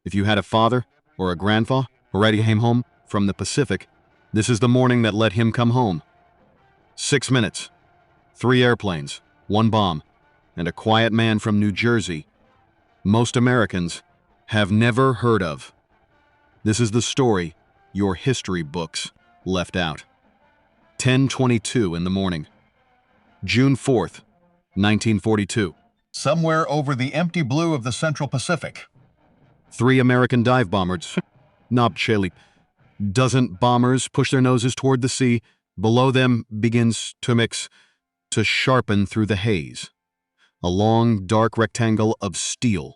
If you had a father or a grandfather already came home from the Pacific, this is the morning that let him come home. 6 minutes, 3 airplanes, 1 bomb, and a quiet man from New Jersey most Americans have never heard of. This is the story your history books left out. 10:22 in the morning, June 4th, 1942. Somewhere over the empty blue of the Central Pacific. 3 American dive bombers, not chilly. Dozen bombers push their noses toward the sea. Below them begins to mix, to sharpen through the haze. A long, dark rectangle of steel,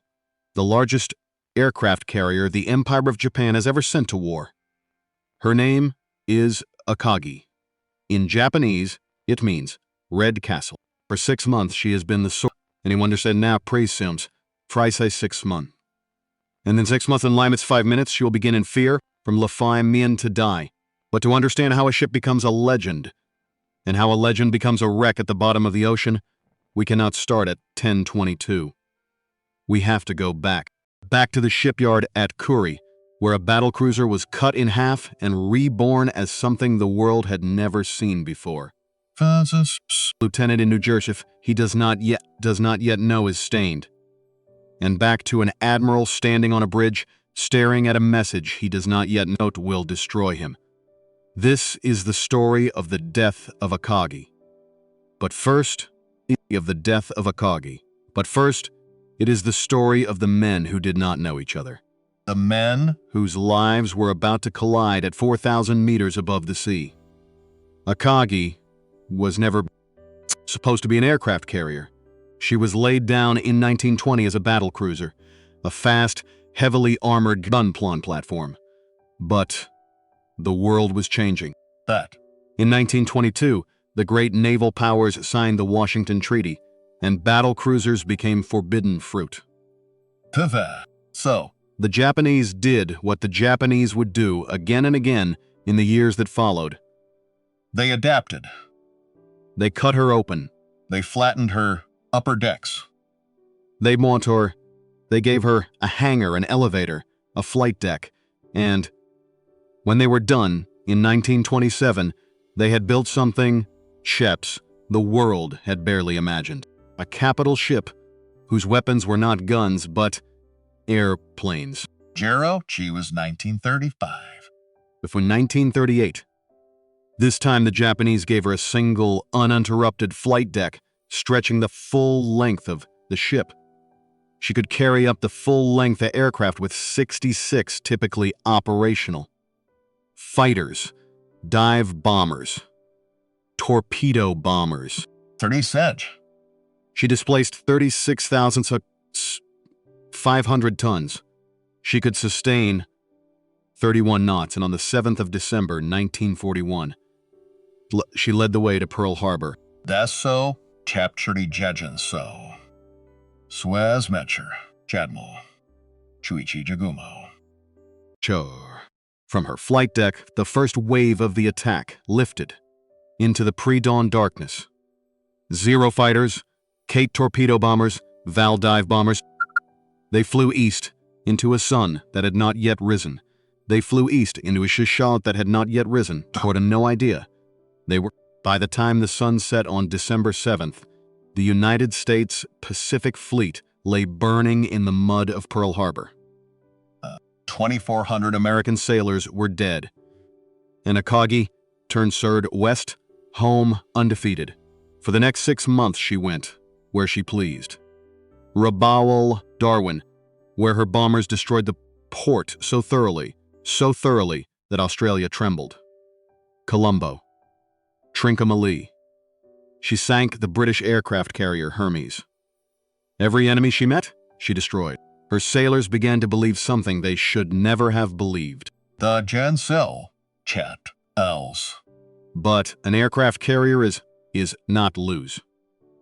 the largest aircraft carrier the Empire of Japan has ever sent to war. Her name is Akagi. In Japanese, it means Red Castle. For 6 months, she has been the source. Anyone said now, praise sims. Fry say 6 months. And then 6 months in Nimitz 5 minutes, she will begin in fear from Lafai Mien to die. But to understand how a ship becomes a legend, and how a legend becomes a wreck at the bottom of the ocean, we cannot start at 10:22. We have to go back to the shipyard at Kuri, where a battlecruiser was cut in half and reborn as something the world had never seen before. Lieutenant in New Jersey, he does not yet know is stained. And back to an admiral standing on a bridge, staring at a message he does not yet know will destroy him. This is the story of the death of Akagi. But first, it is the story of the men who did not know each other. The men whose lives were about to collide at 4,000 meters above the sea. Akagi was never supposed to be an aircraft carrier. She was laid down in 1920 as a battlecruiser, a fast, heavily armored gun platform. But the world was changing. In 1922, the great naval powers signed the Washington Treaty, and battlecruisers became forbidden fruit. So, the Japanese did what the Japanese would do again and again in the years that followed. They adapted. They cut her open. They flattened her upper decks. They gave her a hangar, an elevator, a flight deck, and when they were done, in 1927, they had built something, ships, the world had barely imagined. A capital ship whose weapons were not guns, but airplanes. Jero, she was 1935. Before 1938. This time the Japanese gave her a single, uninterrupted flight deck, stretching the full length of the ship. She could carry up the full length of aircraft with 66 typically operational. Fighters, dive bombers, torpedo bombers. 30 Sedge. She displaced 36,500 tons. She could sustain 31 knots, and on the 7th of December, 1941, she led the way to Pearl Harbor. Das so, Chapchurdy Jejin so. Swaz Metcher, Chadmo, Chuichi Jagumo. Chor. From her flight deck, the first wave of the attack lifted into the pre-dawn darkness. 0 fighters, Kate torpedo bombers, Val dive bombers. They flew east into a sun that had not yet risen. They flew east into a shishad that had not yet risen, toward a no idea. By the time the sun set on December 7th, the United States Pacific Fleet lay burning in the mud of Pearl Harbor. 2,400 American sailors were dead, and Akagi turned west, home undefeated. For the next 6 months she went where she pleased. Rabaul, Darwin, where her bombers destroyed the port so thoroughly that Australia trembled. Colombo, Trincomalee. She sank the British aircraft carrier Hermes. Every enemy she met, she destroyed. Her sailors began to believe something they should never have believed. The Jansel, Chat, Els. But an aircraft carrier is not lose.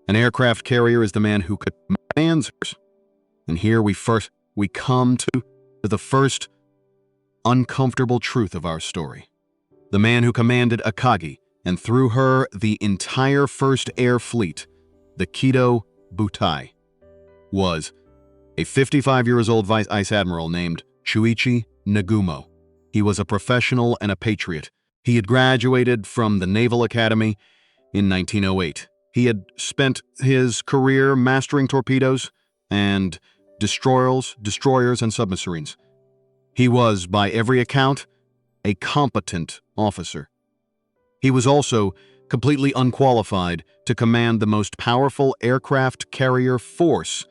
An aircraft carrier is the man who commands her. And here we come to the first uncomfortable truth of our story. The man who commanded Akagi, and through her the entire First Air Fleet, the Kido Butai, was a 55-year-old Vice Admiral named Shuichi Nagumo. He was a professional and a patriot. He had graduated from the Naval Academy in 1908. He had spent his career mastering torpedoes and destroyers and submarines. He was, by every account, a competent officer. He was also completely unqualified to command the most powerful aircraft carrier force.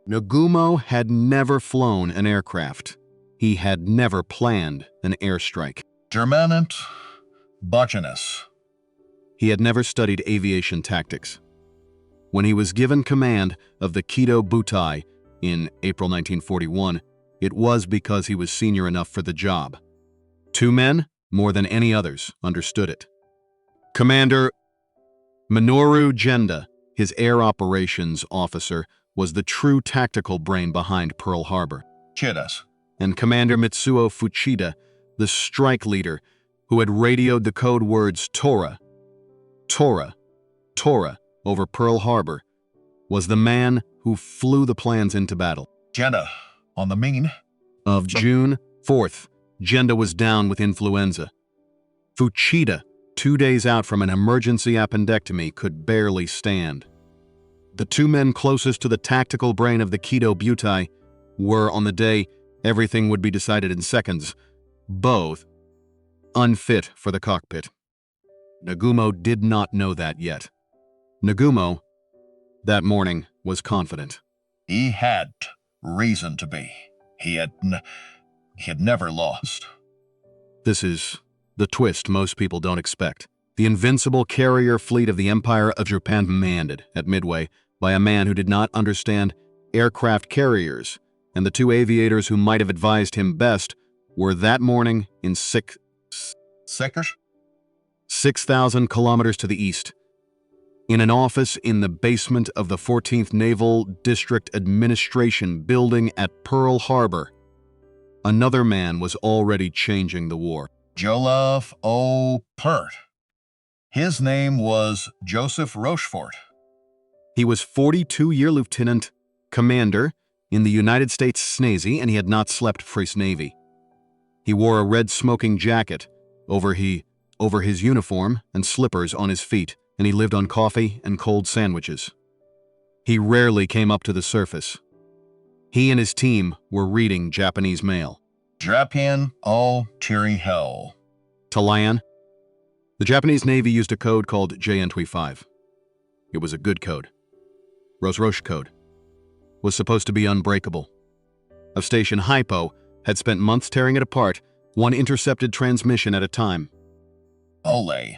Nagumo had never flown an aircraft. He had never planned an airstrike. Germanent Botanus. He had never studied aviation tactics. When he was given command of the Kido Butai in April 1941, it was because he was senior enough for the job. Two men, more than any others, understood it. Commander Minoru Genda, his air operations officer, was the true tactical brain behind Pearl Harbor. Chidas. And Commander Mitsuo Fuchida, the strike leader, who had radioed the code words Tora, over Pearl Harbor, was the man who flew the plans into battle. Genda, on the mean. Of June 4th, Genda was down with influenza. Fuchida, 2 days out from an emergency appendectomy, could barely stand. The two men closest to the tactical brain of the Kido Butai were, on the day everything would be decided in seconds, both unfit for the cockpit. Nagumo did not know that yet. Nagumo, that morning, was confident. He had reason to be. He had never lost. This is the twist most people don't expect. The invincible carrier fleet of the Empire of Japan commanded at Midway by a man who did not understand aircraft carriers, and the two aviators who might have advised him best were that morning in 6,000 kilometers to the east, in an office in the basement of the 14th Naval District Administration building at Pearl Harbor. Another man was already changing the war. Joliffe O. Pert. His name was Joseph Rochefort. He was 42-year lieutenant commander in the United States Navy, and he had not slept for his Navy. He wore a red smoking jacket over his uniform and slippers on his feet, and he lived on coffee and cold sandwiches. He rarely came up to the surface. He and his team were reading Japanese mail. Japan all cheery hell. Talayan. The Japanese Navy used a code called JN25. It was a good code. Roche code. Was supposed to be unbreakable. Of Station Hypo had spent months tearing it apart, one intercepted transmission at a time. Ole.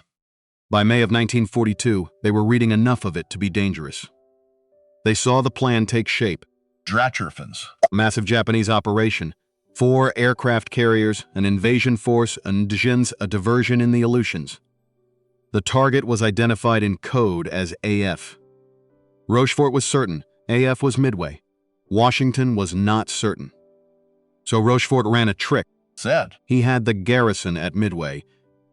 By May of 1942, they were reading enough of it to be dangerous. They saw the plan take shape. Dratcherfins. Massive Japanese operation. 4 aircraft carriers, an invasion force, and a diversion in the Aleutians. The target was identified in code as AF. Rochefort was certain AF was Midway. Washington was not certain. So Rochefort ran a trick. Said he had the garrison at Midway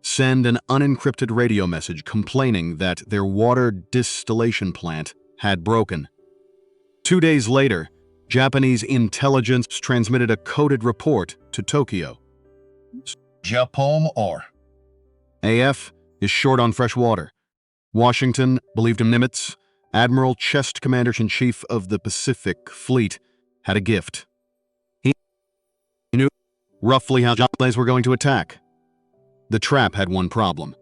send an unencrypted radio message complaining that their water distillation plant had broken. 2 days later, Japanese intelligence transmitted a coded report to Tokyo. Japom or. AF is short on fresh water. Washington believed him Nimitz, Admiral Chester Commander-in-Chief of the Pacific Fleet, had a gift. He knew roughly how Japanese were going to attack. The trap had one problem.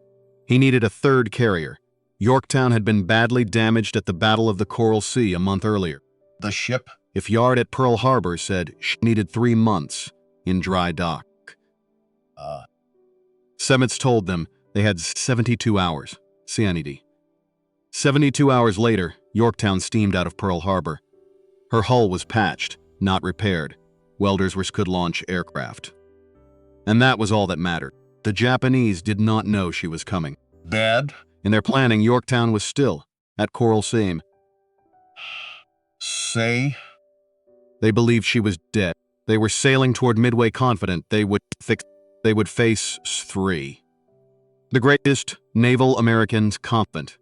He needed a third carrier. Yorktown had been badly damaged at the Battle of the Coral Sea a month earlier. The ship? If Yard at Pearl Harbor said she needed 3 months in dry dock. Semitz told them they had 72 hours. CNED. 72 hours later, Yorktown steamed out of Pearl Harbor. Her hull was patched, not repaired. Welders could launch aircraft. And that was all that mattered. The Japanese did not know she was coming. Bad? In their planning, Yorktown was still at Coral Sea. Say? They believed she was dead. They were sailing toward Midway confident they would face 3. The greatest naval Americans confident.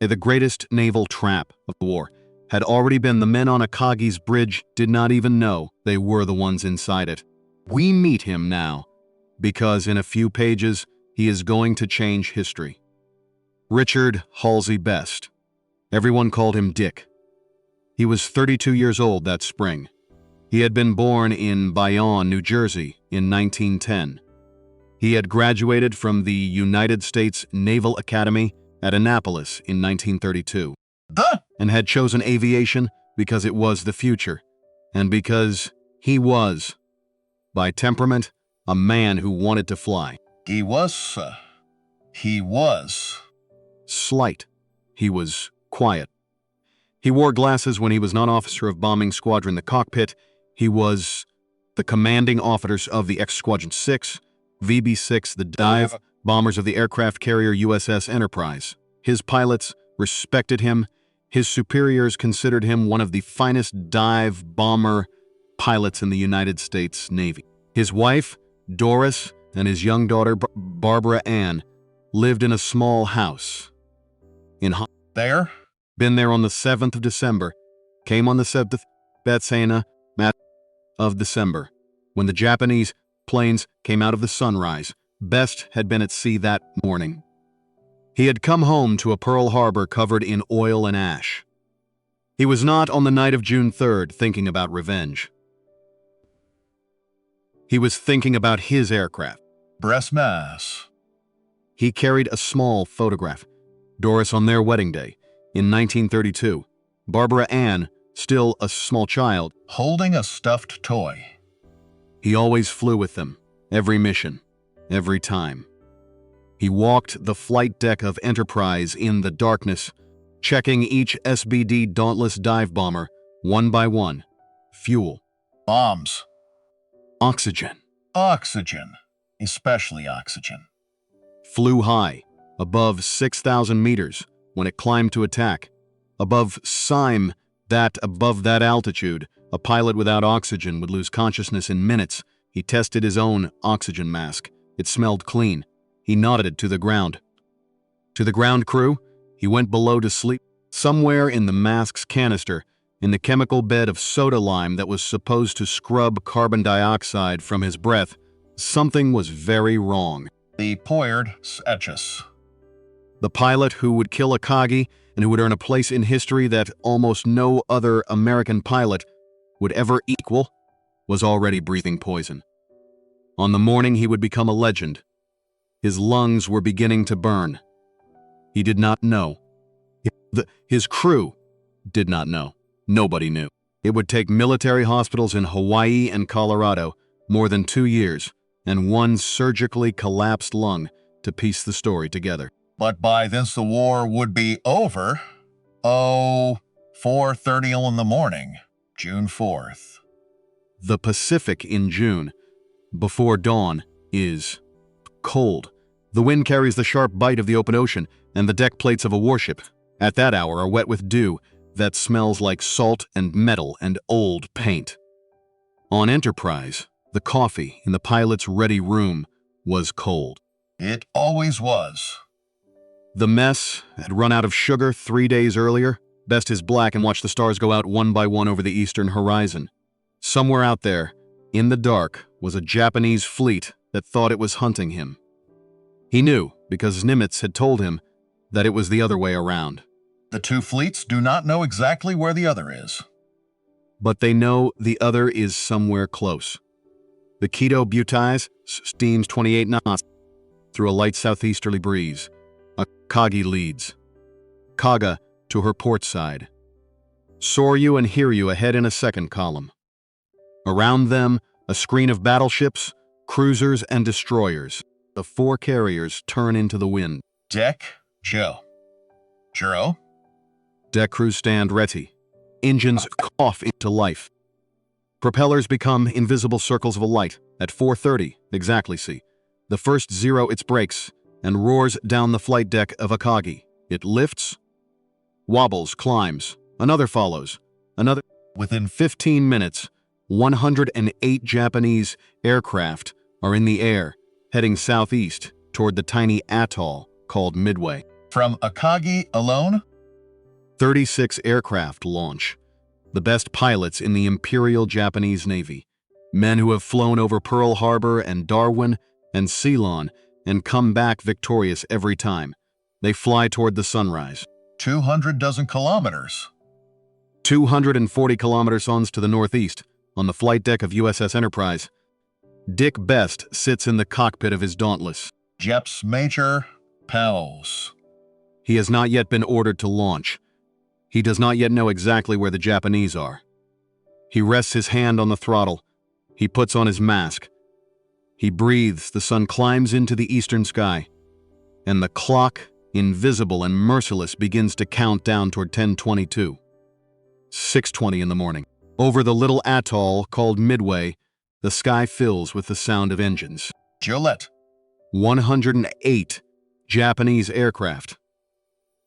The greatest naval trap of the war had already been. The men on Akagi's bridge did not even know they were the ones inside it. We meet him now, because in a few pages, he is going to change history. Richard Halsey Best. Everyone called him Dick. He was 32 years old that spring. He had been born in Bayonne, New Jersey in 1910. He had graduated from the United States Naval Academy at Annapolis in 1932 and had chosen aviation because it was the future and because he was, by temperament, a man who wanted to fly. He was Slight. He was quiet. He wore glasses when he was not officer of bombing squadron the cockpit. He was the commanding officers of the X-Squadron 6, VB-6, the dive bombers of the aircraft carrier USS Enterprise. His pilots respected him. His superiors considered him one of the finest dive bomber pilots in the United States Navy. His wife, Doris, and his young daughter, Barbara Ann, lived in a small house. there. Been there on the 7th of December, came on the 7th of December, when the Japanese planes came out of the sunrise. Best had been at sea that morning. He had come home to a Pearl Harbor covered in oil and ash. He was not on the night of June 3rd thinking about revenge. He was thinking about his aircraft. Breast mass. He carried a small photograph. Doris on their wedding day in 1932. Barbara Ann, still a small child, Holding a stuffed toy. He always flew with them, every mission, every time. He walked the flight deck of Enterprise in the darkness, checking each SBD Dauntless dive bomber, one by one. Fuel. Bombs. Oxygen. Oxygen. Especially oxygen. Flew high, above 6,000 meters, when it climbed to attack. Above that altitude, a pilot without oxygen would lose consciousness in minutes. He tested his own oxygen mask. It smelled clean. He nodded to the ground. To the ground crew, he went below to sleep. Somewhere in the mask's canister, in the chemical bed of soda lime that was supposed to scrub carbon dioxide from his breath, something was very wrong. The Poyard Etches. The pilot who would kill Akagi and who would earn a place in history that almost no other American pilot would ever equal was already breathing poison. On the morning he would become a legend, his lungs were beginning to burn. He did not know. His crew did not know. Nobody knew. It would take military hospitals in Hawaii and Colorado more than 2 years and one surgically collapsed lung to piece the story together. But by then the war would be over. 4:30 in the morning, June 4th. The Pacific in June, before dawn, is cold. The wind carries the sharp bite of the open ocean, and the deck plates of a warship, at that hour, are wet with dew that smells like salt and metal and old paint. On Enterprise, the coffee in the pilot's ready room was cold. It always was. The mess had run out of sugar 3 days earlier. Best his black and watch the stars go out one by one over the eastern horizon. Somewhere out there, in the dark, was a Japanese fleet that thought it was hunting him. He knew, because Nimitz had told him, that it was the other way around. The two fleets do not know exactly where the other is. But they know the other is somewhere close. The Keto Butize steams 28 knots through a light southeasterly breeze. Akagi leads. Kaga to her port side. Soryu and Hiryu ahead in a second column. Around them, a screen of battleships, cruisers, and destroyers. The 4 carriers turn into the wind. Deck, Joe. Juro. Deck crews stand ready. Engines cough into life. Propellers become invisible circles of a light. At 4:30, exactly see. The first zero its brakes and roars down the flight deck of Akagi. It lifts, wobbles, climbs. Another follows. Another. Within 15 minutes, 108 Japanese aircraft are in the air, heading southeast toward the tiny atoll called Midway. From Akagi alone? 36 aircraft launch. The best pilots in the Imperial Japanese Navy. Men who have flown over Pearl Harbor and Darwin and Ceylon and come back victorious every time. They fly toward the sunrise. 200 dozen kilometers. 240 kilometers to the northeast, on the flight deck of USS Enterprise. Dick Best sits in the cockpit of his Dauntless. Jeps Major, pals. He has not yet been ordered to launch. He does not yet know exactly where the Japanese are. He rests his hand on the throttle. He puts on his mask. He breathes. The sun climbs into the eastern sky. And the clock, invisible and merciless, begins to count down toward 10:22. 6:20 in the morning. Over the little atoll called Midway, the sky fills with the sound of engines. Gillette. 108 Japanese aircraft.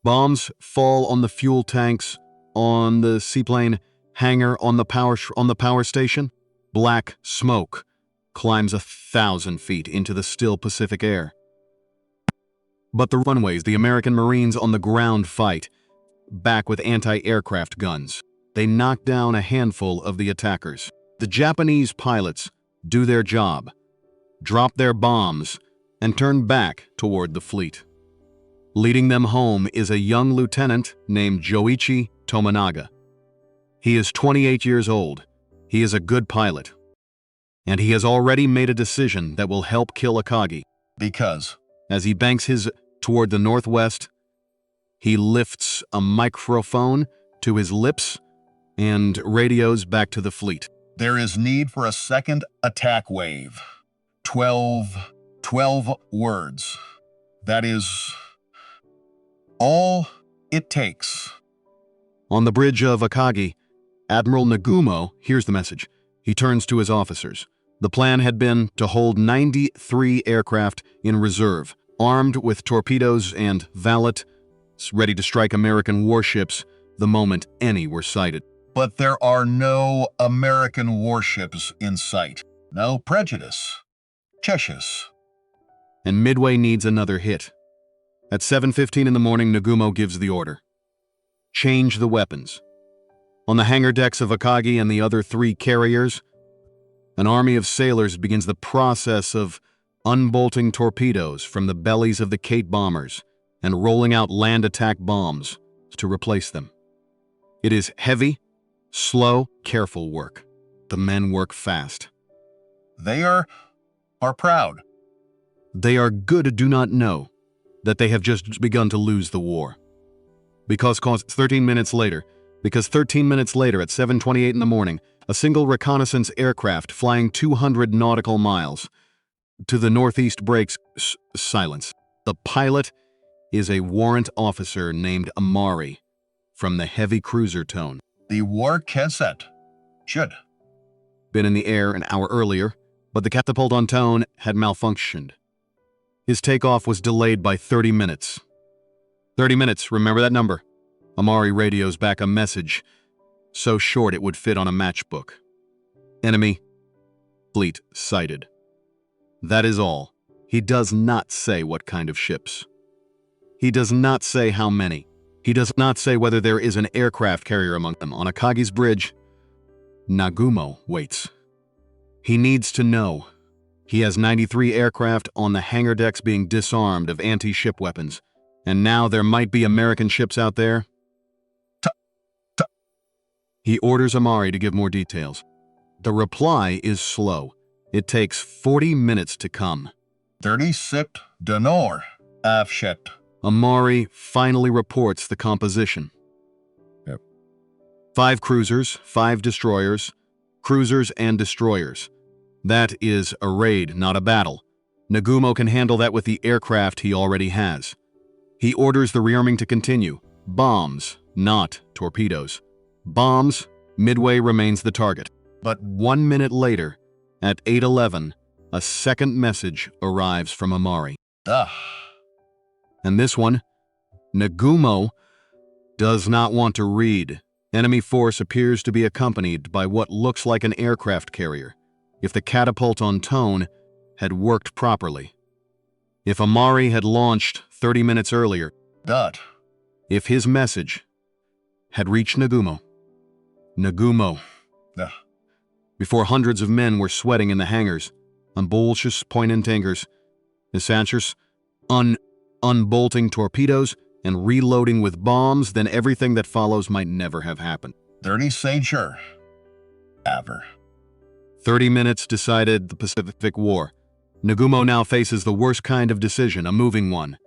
Bombs fall on the fuel tanks, on the seaplane hangar, on the power station. Black smoke climbs 1,000 feet into the still Pacific air. But the runways, the American Marines on the ground fight back with anti-aircraft guns. They knock down a handful of the attackers. The Japanese pilots do their job, drop their bombs, and turn back toward the fleet. Leading them home is a young lieutenant named Joichi Tominaga. He is 28 years old. He is a good pilot. And he has already made a decision that will help kill Akagi. Because? As he banks toward the northwest, he lifts a microphone to his lips and radios back to the fleet. There is need for a second attack wave. 12 words. That is all it takes. On the bridge of Akagi, Admiral Nagumo hears the message. He turns to his officers. The plan had been to hold 93 aircraft in reserve, armed with torpedoes and valet, ready to strike American warships the moment any were sighted. But there are no American warships in sight. No prejudice. Cheshus. And Midway needs another hit. At 7:15 in the morning, Nagumo gives the order. Change the weapons. On the hangar decks of Akagi and the other 3 carriers, an army of sailors begins the process of unbolting torpedoes from the bellies of the Kate bombers and rolling out land attack bombs to replace them. It is heavy, slow, careful work. The men work fast. They are proud. They are good do not know that they have just begun to lose the war. Because 13 minutes later at 7:28 in the morning, a single reconnaissance aircraft flying 200 nautical miles to the northeast breaks silence. The pilot is a warrant officer named Amari from the heavy cruiser Tone. The war cassette should been in the air an hour earlier, but the catapult on Tone had malfunctioned. His takeoff was delayed by 30 minutes. 30 minutes, remember that number. Amari radios back a message so short it would fit on a matchbook. Enemy fleet sighted. That is all. He does not say what kind of ships. He does not say how many. He does not say whether there is an aircraft carrier among them. On Akagi's bridge, Nagumo waits. He needs to know. He has 93 aircraft on the hangar decks being disarmed of anti-ship weapons. And now there might be American ships out there. He orders Amari to give more details. The reply is slow. It takes 40 minutes to come. 37 de nord, afshet. Amari finally reports the composition. 5 cruisers, 5 destroyers, cruisers and destroyers. That is a raid, not a battle. Nagumo can handle that with the aircraft he already has. He orders the rearming to continue. Bombs, not torpedoes. Bombs, Midway remains the target. But 1 minute later, at 8:11, a second message arrives from Amari. And this one, Nagumo does not want to read. Enemy force appears to be accompanied by what looks like an aircraft carrier. If the catapult on Tone had worked properly. If Amari had launched 30 minutes earlier. Dot. If his message had reached Nagumo. Nagumo. Ugh. Before hundreds of men were sweating in the hangars, on bolsches poinentangers, essentials, unbolting torpedoes, and reloading with bombs, then everything that follows might never have happened. 30 Sager. Ever. 30 minutes decided the Pacific War. Nagumo now faces the worst kind of decision, a moving one.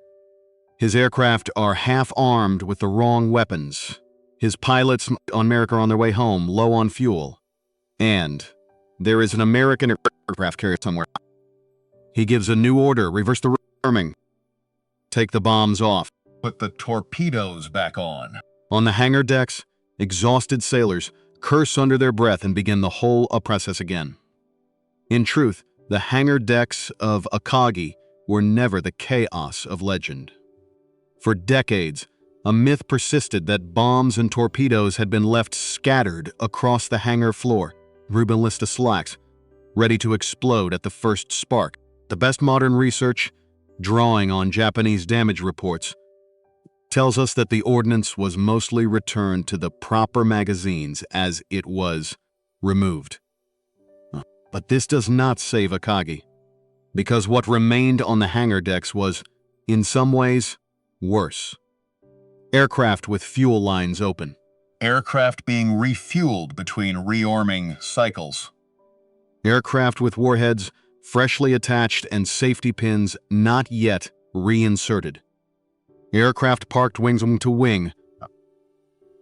His aircraft are half-armed with the wrong weapons. His pilots on America are on their way home, low on fuel. And there is an American aircraft carrier somewhere. He gives a new order, reverse the arming. Take the bombs off. Put the torpedoes back on. On the hangar decks, exhausted sailors curse under their breath and begin the whole process again. In truth, the hangar decks of Akagi were never the chaos of legend. For decades, a myth persisted that bombs and torpedoes had been left scattered across the hangar floor, Rubinlista slacks, ready to explode at the first spark. The best modern research, drawing on Japanese damage reports, tells us that the ordnance was mostly returned to the proper magazines as it was removed. But this does not save Akagi, because what remained on the hangar decks was, in some ways, worse. Aircraft with fuel lines open. Aircraft being refueled between rearming cycles. Aircraft with warheads freshly attached and safety pins not yet reinserted. Aircraft parked wing to wing,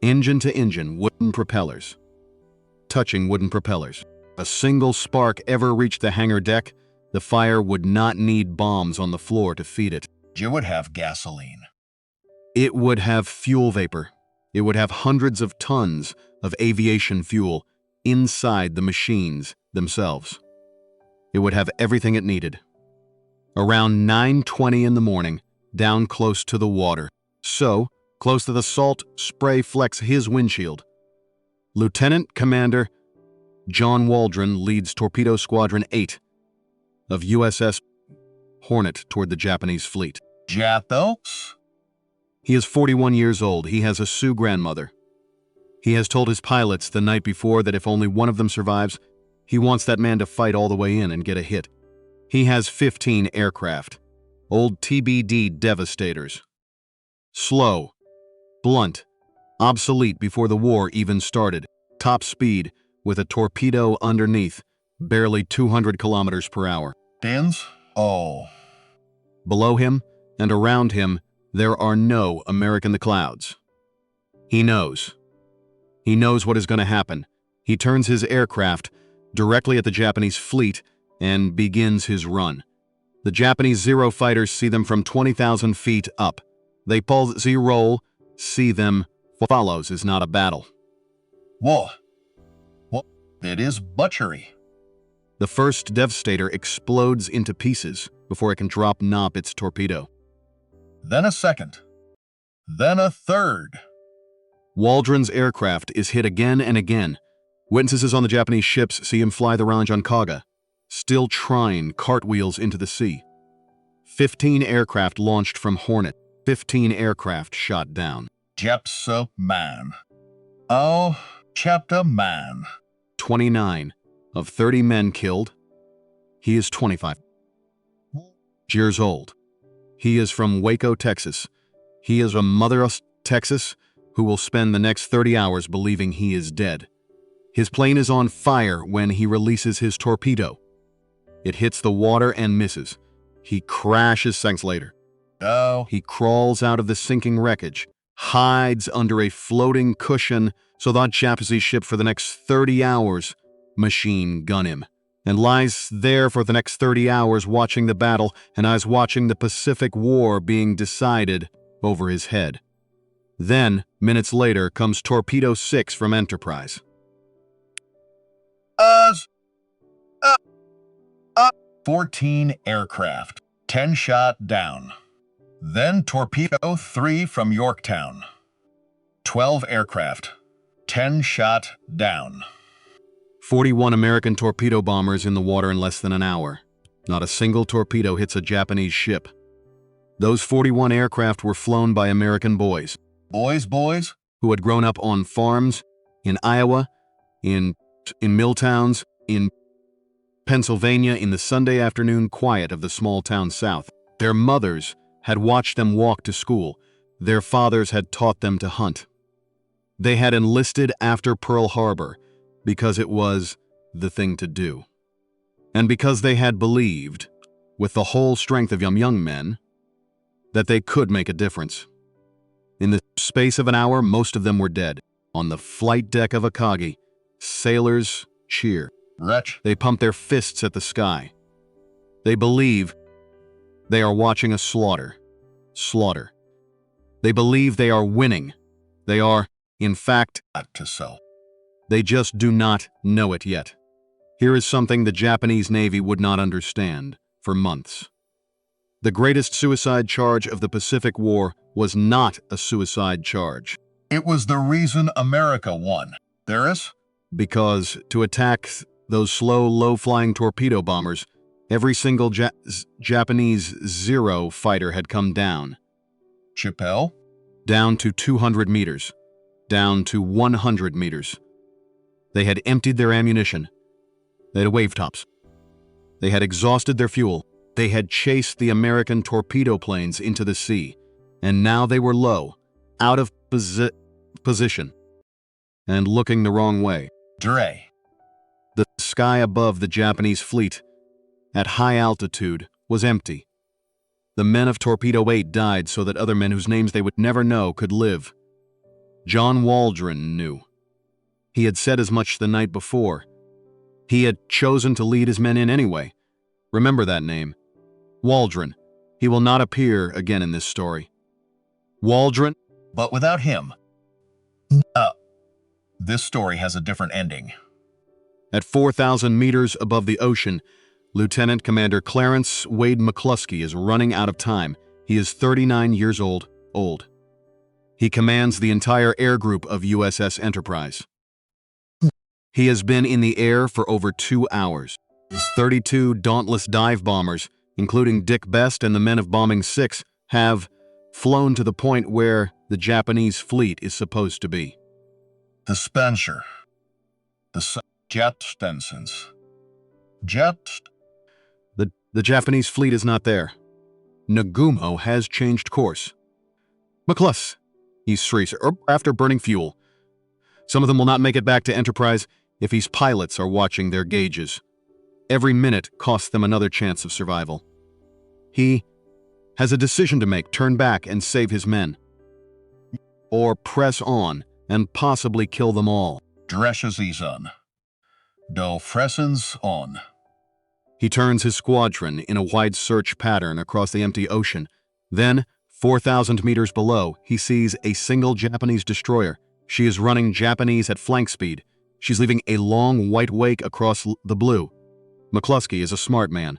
engine to engine, wooden propellers. Touching wooden propellers. A single spark ever reached the hangar deck, the fire would not need bombs on the floor to feed it. You would have gasoline. It would have fuel vapor. It would have hundreds of tons of aviation fuel inside the machines themselves. It would have everything it needed. Around 9:20 in the morning, down close to the water, so close that the salt spray flecks his windshield, Lieutenant Commander John Waldron leads Torpedo Squadron 8 of USS Hornet toward the Japanese fleet. Jathos? He is 41 years old. He has a Sioux grandmother. He has told his pilots the night before that if only one of them survives, he wants that man to fight all the way in and get a hit. He has 15 aircraft, old TBD Devastators. Slow, blunt, obsolete before the war even started, top speed with a torpedo underneath, barely 200 kilometers per hour. Dins? Oh. Below him and around him, there are no American the clouds. He knows. He knows what is going to happen. He turns his aircraft directly at the Japanese fleet and begins his run. The Japanese Zero fighters see them from 20,000 feet up. They pause Z-roll, see them. What follows is not a battle. Whoa. What? It is butchery. The first Devastator explodes into pieces before it can drop its torpedo. Then a second. Then a third. Waldron's aircraft is hit again and again. Witnesses on the Japanese ships see him fly the range on Kaga, still trying cartwheels into the sea. 15 aircraft launched from Hornet. 15 aircraft shot down. Chapter man. Oh, chapter man. 29 of 30 men killed. He is 25 years old. He is from Waco, Texas. He is a mother of Texas who will spend the next 30 hours believing he is dead. His plane is on fire when he releases his torpedo. It hits the water and misses. He crashes seconds later. Oh. He crawls out of the sinking wreckage, hides under a floating cushion so that Japanese ship for the next 30 hours machine gun him, and lies there for the next 30 hours watching the battle and eyes watching the Pacific War being decided over his head. Then, minutes later, comes Torpedo 6 from Enterprise. 14 aircraft, 10 shot down. Then Torpedo 3 from Yorktown. 12 aircraft, 10 shot down. 41 American torpedo bombers in the water in less than an hour. Not a single torpedo hits a Japanese ship. Those 41 aircraft were flown by American boys. Boys? who had grown up on farms in Iowa, in mill towns, in Pennsylvania, in the Sunday afternoon quiet of the small town South. Their mothers had watched them walk to school. Their fathers had taught them to hunt. They had enlisted after Pearl Harbor because it was the thing to do. And because they had believed, with the whole strength of young men, that they could make a difference. In the space of an hour, most of them were dead. On the flight deck of Akagi, sailors cheer. Wretch. They pump their fists at the sky. They believe they are watching a slaughter. Slaughter. They believe they are winning. They are, in fact, Not to so. they just do not know it yet. Here is something the Japanese Navy would not understand for months. The greatest suicide charge of the Pacific War was not a suicide charge. It was the reason America won. There is? Because to attack those slow, low-flying torpedo bombers, every single Japanese Zero fighter had come down. Chappelle? Down to 200 meters. Down to 100 meters. They had emptied their ammunition. They had wave tops. They had exhausted their fuel. They had chased the American torpedo planes into the sea. And now they were low, out of position, and looking the wrong way. Dre. The sky above the Japanese fleet, at high altitude, was empty. The men of Torpedo 8 died so that other men whose names they would never know could live. John Waldron knew. He had said as much the night before. He had chosen to lead his men in anyway. Remember that name. Waldron. He will not appear again in this story. Waldron? But without him, this story has a different ending. At 4,000 meters above the ocean, Lieutenant Commander Clarence Wade McCluskey is running out of time. He is 39 years old. He commands the entire air group of USS Enterprise. He has been in the air for over 2 hours. 32 dauntless dive bombers, including Dick Best and the men of Bombing 6, have flown to the point where the Japanese fleet is supposed to be. The Spencer. The Jet Stensons. The Japanese fleet is not there. Nagumo has changed course. McCluskey, he shrieks, after burning fuel. Some of them will not make it back to Enterprise if his pilots are watching their gauges. Every minute costs them another chance of survival. He has a decision to make: turn back and save his men, or press on and possibly kill them all. Dresches Do Fressens on. He turns his squadron in a wide search pattern across the empty ocean. Then, 4,000 meters below, he sees a single Japanese destroyer. She is running Japanese at flank speed. She's leaving a long white wake across the blue. McCluskey is a smart man.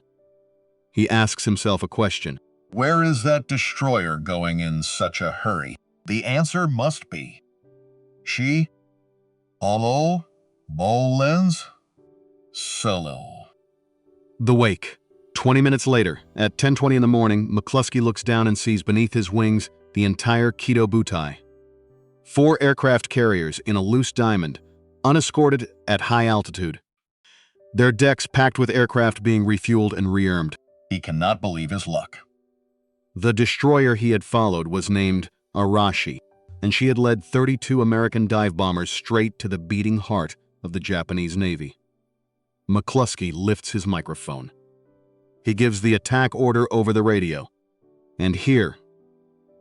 He asks himself a question. Where is that destroyer going in such a hurry? The answer must be She, Olo, Bolens, Solo. The wake. 20 minutes later, at 10:20 in the morning, McCluskey looks down and sees beneath his wings the entire Kido Butai. 4 aircraft carriers in a loose diamond, unescorted at high altitude. Their decks packed with aircraft being refueled and rearmed. He cannot believe his luck. The destroyer he had followed was named Arashi, and she had led 32 American dive bombers straight to the beating heart of the Japanese Navy. McCluskey lifts his microphone. He gives the attack order over the radio. And here,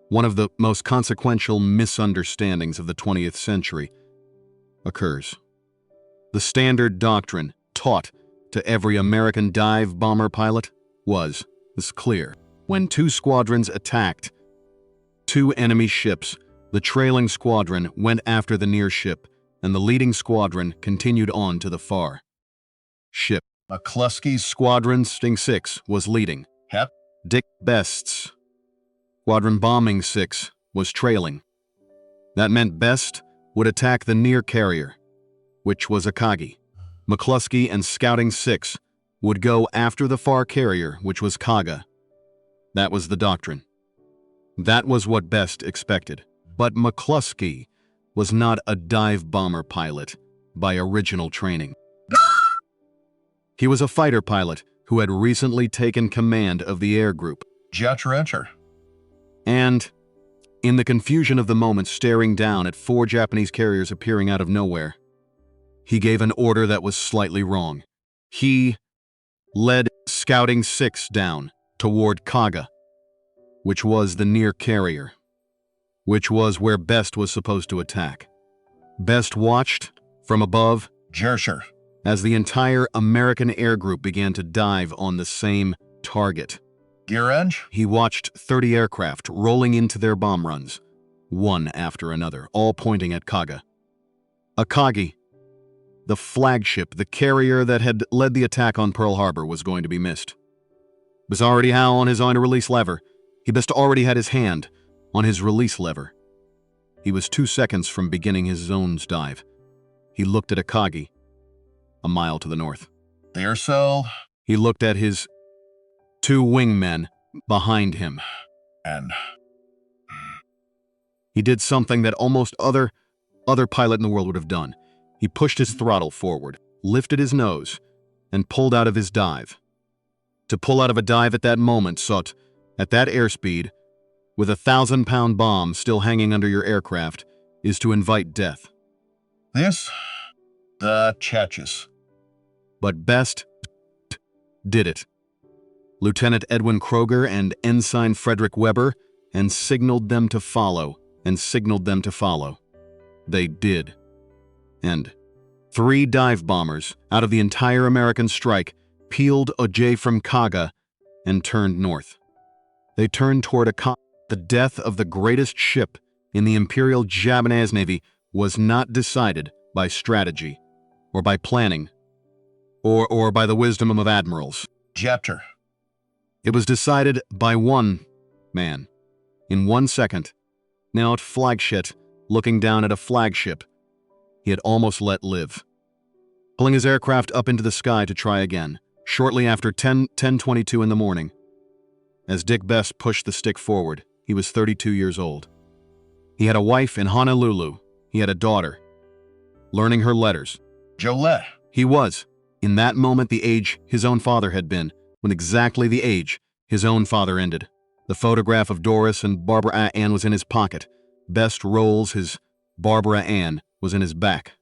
one of the most consequential misunderstandings of the 20th century occurs. The standard doctrine taught to every American dive bomber pilot was clear. When 2 squadrons attacked 2 enemy ships, the trailing squadron went after the near ship, and the leading squadron continued on to the far ship. McCluskey's Squadron Sting 6 was leading. Hep. Dick Best's Squadron Bombing 6 was trailing. That meant Best would attack the near carrier, which was Akagi. McCluskey and Scouting 6 would go after the far carrier, which was Kaga. That was the doctrine. That was what Best expected. But McCluskey was not a dive bomber pilot by original training. He was a fighter pilot who had recently taken command of the air group. Jet Rancher. And, in the confusion of the moment, staring down at 4 Japanese carriers appearing out of nowhere, he gave an order that was slightly wrong. He led Scouting 6 down toward Kaga, which was the near carrier, which was where Best was supposed to attack. Best watched, from above, Jersher. as the entire American air group began to dive on the same target. Gear Eng. He watched 30 aircraft rolling into their bomb runs, one after another, all pointing at Kaga. Akagi, the flagship, the carrier that had led the attack on Pearl Harbor, was going to be missed. Was already on his on-release lever. He best already had his hand on his release lever. He was 2 seconds from beginning his zone's dive. He looked at Akagi, a mile to the north. The air cell. He looked at his 2 wingmen behind him. And He did something that almost other pilot in the world would have done. He pushed his throttle forward, lifted his nose, and pulled out of his dive. To pull out of a dive at that moment, sought at that airspeed, with a 1,000-pound bomb still hanging under your aircraft, is to invite death. this, the Chachis. But Best did it. Lieutenant Edwin Kroger and Ensign Frederick Weber, and signaled them to follow, They did. And 3 dive bombers out of the entire American strike peeled away from Kaga and turned north. They turned toward Akagi. The death of the greatest ship in the Imperial Japanese Navy was not decided by strategy, or by planning, or by the wisdom of admirals. Jeter. It was decided by one man, in 1 second, now at flagship, looking down at a flagship he had almost let live. Pulling his aircraft up into the sky to try again, shortly after 10:22 in the morning. As Dick Best pushed the stick forward, he was 32 years old. He had a wife in Honolulu. He had a daughter, learning her letters. Jolette. He was, in that moment, the age his own father had been, when exactly the age his own father ended. The photograph of Doris and Barbara Ann was in his pocket. Best rolls his Barbara Ann was in his back.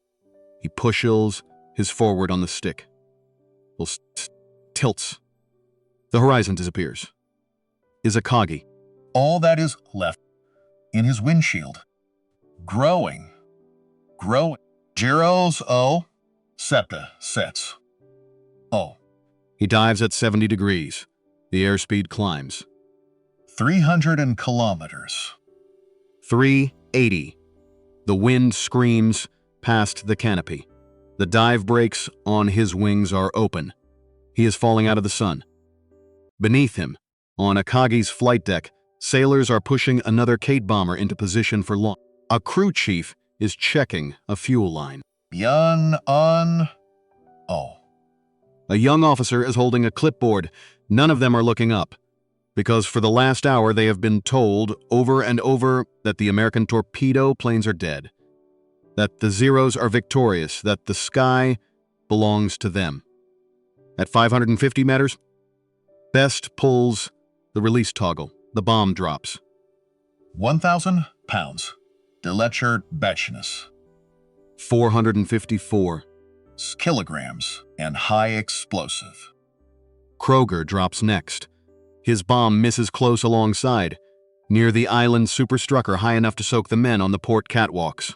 He pushes his forward on the stick. Tilts. The horizon disappears. Is Akagi. All that is left in his windshield. Growing. Gyros O. Septa sets. O. He dives at 70 degrees. The airspeed climbs. 300 kilometers. 380. The wind screams past the canopy. The dive brakes on his wings are open. He is falling out of the sun. Beneath him, on Akagi's flight deck, sailors are pushing another Kate bomber into position for launch. A crew chief is checking a fuel line. Yan on O. A young officer is holding a clipboard. None of them are looking up, because for the last hour they have been told over and over that the American torpedo planes are dead, that the Zeros are victorious, that the sky belongs to them. At 550 meters, Best pulls the release toggle. The bomb drops. 1,000 pounds. Deletcher Betchness. 454. Kilograms and high explosive. Kroger drops next. His bomb misses close alongside, near the island superstructure high enough to soak the men on the port catwalks.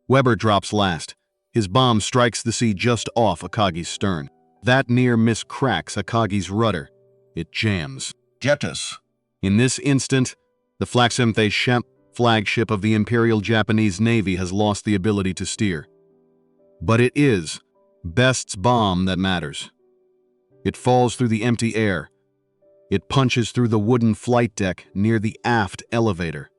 Weber drops last. His bomb strikes the sea just off Akagi's stern. That near miss cracks Akagi's rudder. It jams. Jetus. In this instant, the flagship of the Imperial Japanese Navy has lost the ability to steer. But it is Best's bomb that matters. It falls through the empty air. It punches through the wooden flight deck near the aft elevator.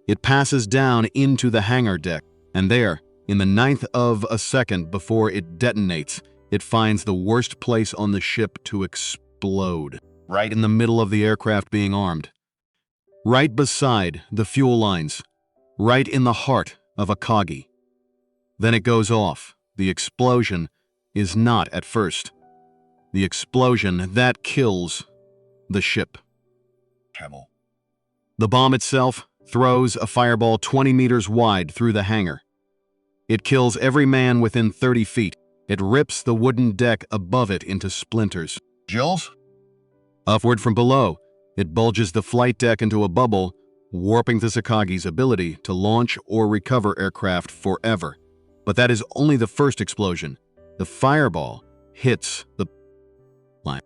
It passes down into the hangar deck, and there, in the 1/9 of a second before it detonates, it finds the worst place on the ship to explode. Right in the middle of the aircraft being armed. Right beside the fuel lines. Right in the heart of Akagi. Then it goes off. The explosion is not at first. The explosion that kills the ship. Camel. The bomb itself throws a fireball 20 meters wide through the hangar. It kills every man within 30 feet. It rips the wooden deck above it into splinters. Jills? Upward from below, it bulges the flight deck into a bubble, warping the Akagi's ability to launch or recover aircraft forever. But that is only the first explosion. The fireball hits the line.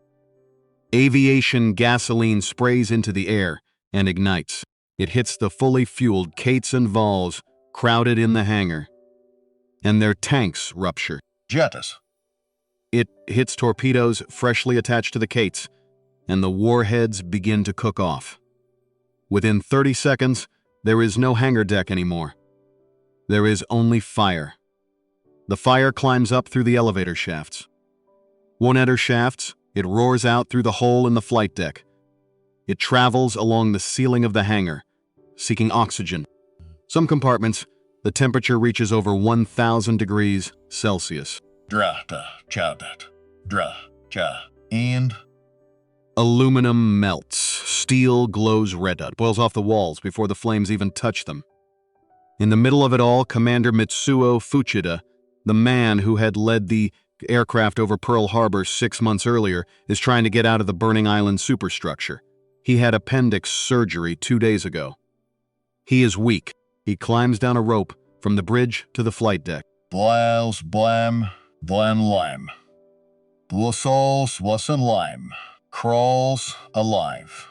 Aviation gasoline sprays into the air and ignites. It hits the fully fueled Kates and Vols crowded in the hangar, and their tanks rupture. Jettis. It hits torpedoes freshly attached to the Kates, and the warheads begin to cook off. Within 30 seconds, there is no hangar deck anymore. There is only fire. The fire climbs up through the elevator shafts. Won't enter shafts, it roars out through the hole in the flight deck. It travels along the ceiling of the hangar, seeking oxygen. Some compartments, the temperature reaches over 1,000 degrees Celsius. And aluminum melts. Steel glows red. It boils off the walls before the flames even touch them. In the middle of it all, Commander Mitsuo Fuchida, the man who had led the aircraft over Pearl Harbor 6 months earlier, is trying to get out of the burning island superstructure. He had appendix surgery 2 days ago. He is weak. He climbs down a rope from the bridge to the flight deck. Blouse, blam, blan lime. Blussols wasn't lime. Crawls alive.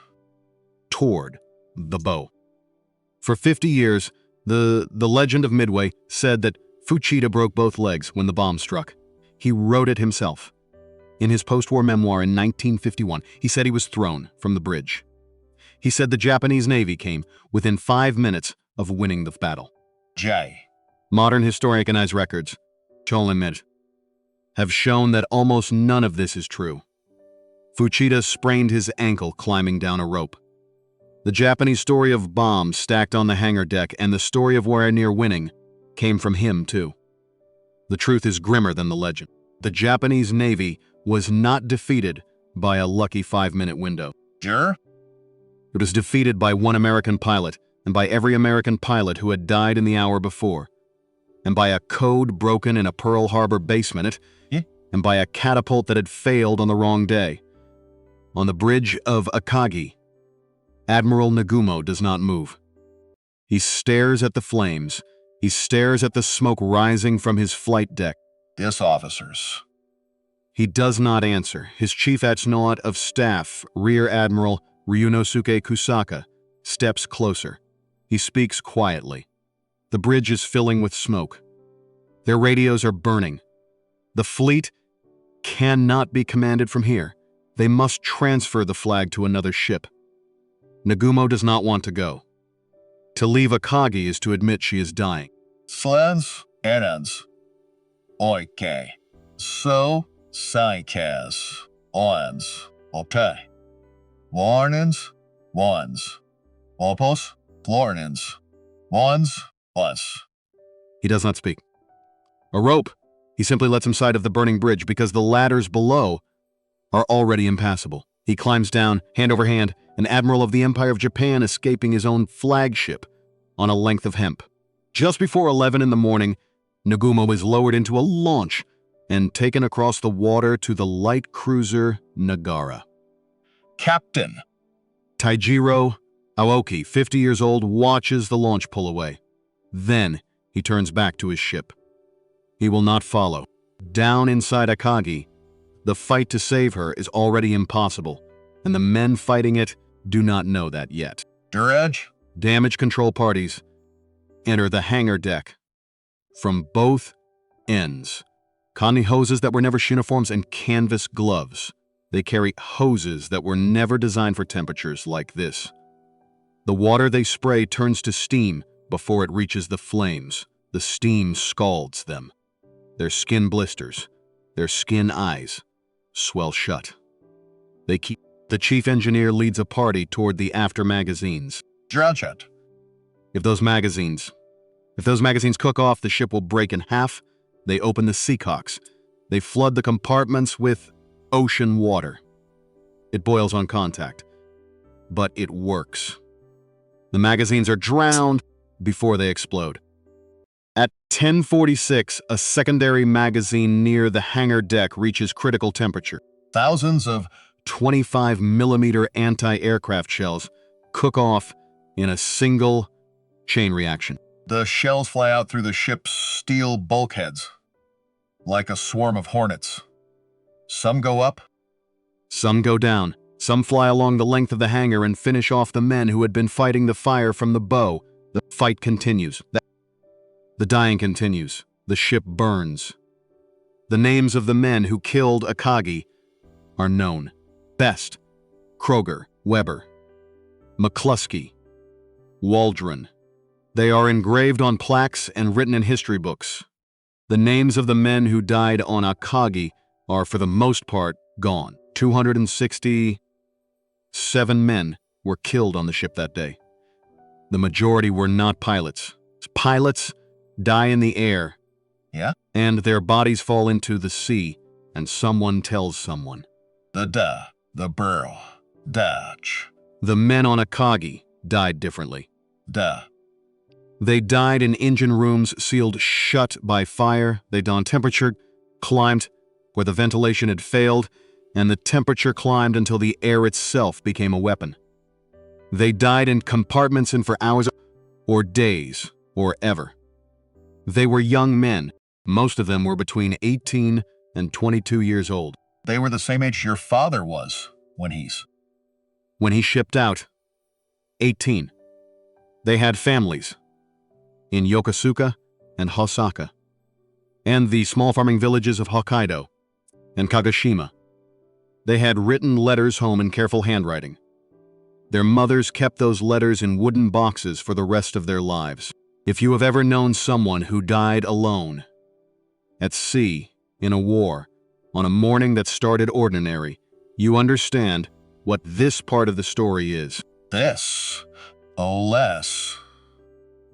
Toward the bow. For 50 years, the legend of Midway said that Fuchida broke both legs when the bomb struck. He wrote it himself. In his post-war memoir in 1951, he said he was thrown from the bridge. He said the Japanese Navy came within 5 minutes of winning the battle. J. Modern historicanized records, Cholimid, have shown that almost none of this is true. Fuchida sprained his ankle climbing down a rope. The Japanese story of bombs stacked on the hangar deck and the story of war near winning came from him too. The truth is grimmer than the legend. The Japanese Navy was not defeated by a lucky 5-minute window. Sure? It was defeated by one American pilot and by every American pilot who had died in the hour before, and by a code broken in a Pearl Harbor basement, and by a catapult that had failed on the wrong day. On the bridge of Akagi, Admiral Nagumo does not move. He stares at the flames. He stares at the smoke rising from his flight deck. This officers. He does not answer. His chief adjutant of staff, Rear Admiral Ryunosuke Kusaka, steps closer. He speaks quietly. The bridge is filling with smoke. Their radios are burning. The fleet cannot be commanded from here. They must transfer the flag to another ship. Nagumo does not want to go. To leave Akagi is to admit she is dying. Slens, ennens. Oike. So, psychas. Ons. Opte. Warnins. Ones. Opos. Flornins. Ones. Us. He does not speak. A rope. He simply lets him sight of the burning bridge because the ladders below are already impassable. He climbs down, hand over hand, an admiral of the Empire of Japan escaping his own flagship on a length of hemp. Just before 11 in the morning, Nagumo is lowered into a launch and taken across the water to the light cruiser Nagara. Captain. Taijiro Aoki, 50 years old, watches the launch pull away. Then he turns back to his ship. He will not follow. Down inside Akagi, the fight to save her is already impossible, and the men fighting it do not know that yet. Edge. Damage control parties enter the hangar deck from both ends. Conning hoses that were never uniforms and canvas gloves. They carry hoses that were never designed for temperatures like this. The water they spray turns to steam before it reaches the flames. The steam scalds them. Their skin blisters. Their skin eyes swell shut. The chief engineer leads a party toward the after magazines. Drouchet. If those magazines If those magazines cook off, the ship will break in half. They open the seacocks. They flood the compartments with ocean water. It boils on contact. But it works. The magazines are drowned before they explode. At 10:46, a secondary magazine near the hangar deck reaches critical temperature. Thousands of 25mm anti-aircraft shells cook off in a single chain reaction. the shells fly out through the ship's steel bulkheads, like a swarm of hornets. Some go up, Some go down. Some fly along the length of the hangar and finish off the men who had been fighting the fire from the bow. The fight continues. The dying continues. The ship burns. The names of the men who killed Akagi are known. Best, Kroger, Weber, McCluskey, Waldron. They are engraved on plaques and written in history books. The names of the men who died on Akagi are, for the most part, gone. 267 men were killed on the ship that day. The majority were not pilots. Pilots die in the air. Yeah? And their bodies fall into the sea, and someone tells someone. the burl, Dutch, The men on Akagi died differently. da. They died in engine rooms sealed shut by fire. They died on temperature, climbed where the ventilation had failed, and the temperature climbed until the air itself became a weapon. They died in compartments and for hours or days or ever. They were young men. Most of them were between 18 and 22 years old. They were the same age your father was when he shipped out, 18. They had families in Yokosuka and Hosaka, and the small farming villages of Hokkaido and Kagoshima. They had written letters home in careful handwriting. Their mothers kept those letters in wooden boxes for the rest of their lives. If you have ever known someone who died alone, at sea, in a war, on a morning that started ordinary, you understand what this part of the story is. This, less.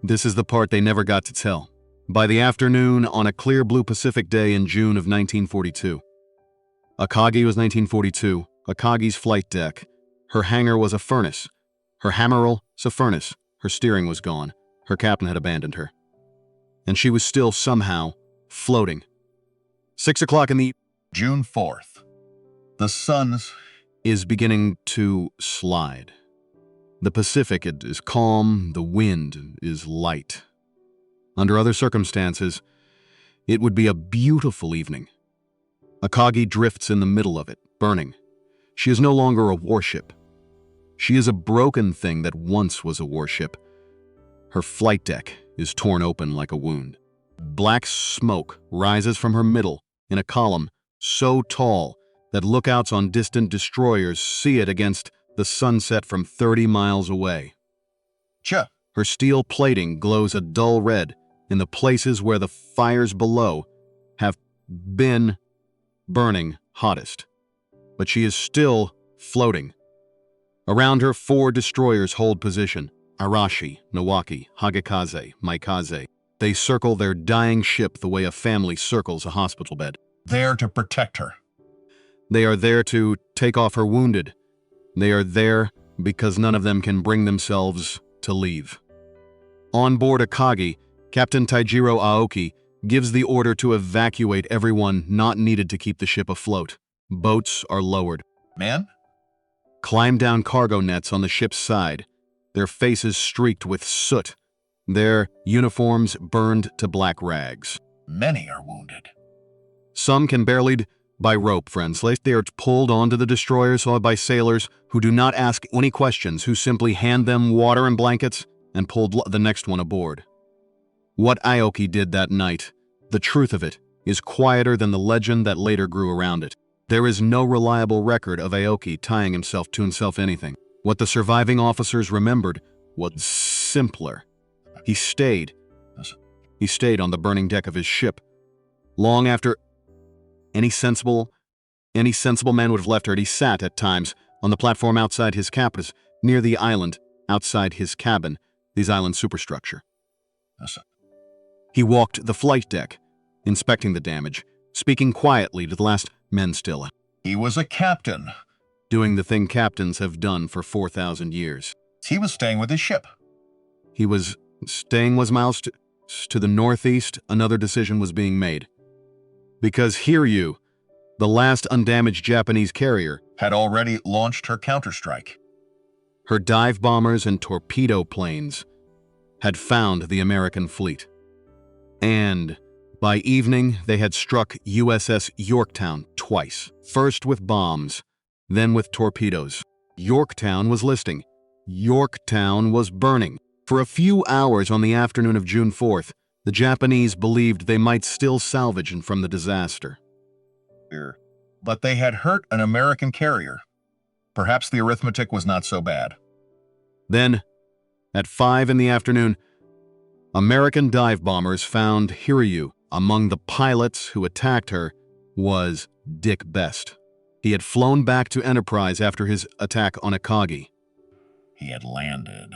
This is the part they never got to tell. By the afternoon, on a clear blue Pacific day in June of 1942. Akagi was 1942, Akagi's flight deck. Her hangar was a furnace. Her hammerel was a furnace. Her steering was gone. Her captain had abandoned her. And she was still somehow floating. 6 o'clock in the June 4th. The sun is beginning to slide. The Pacific is calm, the wind is light. Under other circumstances, it would be a beautiful evening. Akagi drifts in the middle of it, burning. She is no longer a warship. She is a broken thing that once was a warship. Her flight deck is torn open like a wound. Black smoke rises from her middle in a column so tall that lookouts on distant destroyers see it against the sunset from 30 miles away. Cha. Her steel plating glows a dull red in the places where the fires below have been burning hottest. But she is still floating. Around her, 4 destroyers hold position. Arashi, Nawaki, Hagekaze, Maikaze. They circle their dying ship the way a family circles a hospital bed. There to protect her. They are there to take off her wounded. They are there because none of them can bring themselves to leave. On board Akagi, Captain Taijiro Aoki gives the order to evacuate everyone not needed to keep the ship afloat. Boats are lowered. Men? Climb down cargo nets on the ship's side, their faces streaked with soot, their uniforms burned to black rags. Many are wounded. Some can barely by rope, friends. They are pulled onto the destroyers by sailors who do not ask any questions, who simply hand them water and blankets and pull the next one aboard. What Aoki did that night, the truth of it, is quieter than the legend that later grew around it. There is no reliable record of Aoki tying himself to anything. What the surviving officers remembered was simpler. He stayed on the burning deck of his ship long after any sensible man would have left her. He sat at times on the platform outside his cabin, near the island outside his cabin, his island superstructure. He walked the flight deck, inspecting the damage, speaking quietly to the last men still, He was a captain. doing the thing captains have done for 4,000 years. He was staying with his ship. He was staying miles to the northeast. Another decision was being made. Because Hiryu, the last undamaged Japanese carrier, Had already launched her counterstrike. her dive bombers and torpedo planes had found the American fleet. And by evening, they had struck USS Yorktown twice, first with bombs, then with torpedoes. Yorktown was listing. Yorktown was burning. For a few hours on the afternoon of June 4th, the Japanese believed they might still salvage from the disaster. But they had hurt an American carrier. Perhaps the arithmetic was not so bad. Then, at 5 in the afternoon, American dive bombers found Hiryu. Among the pilots who attacked her was Dick Best. He had flown back to Enterprise after his attack on Akagi. He had landed.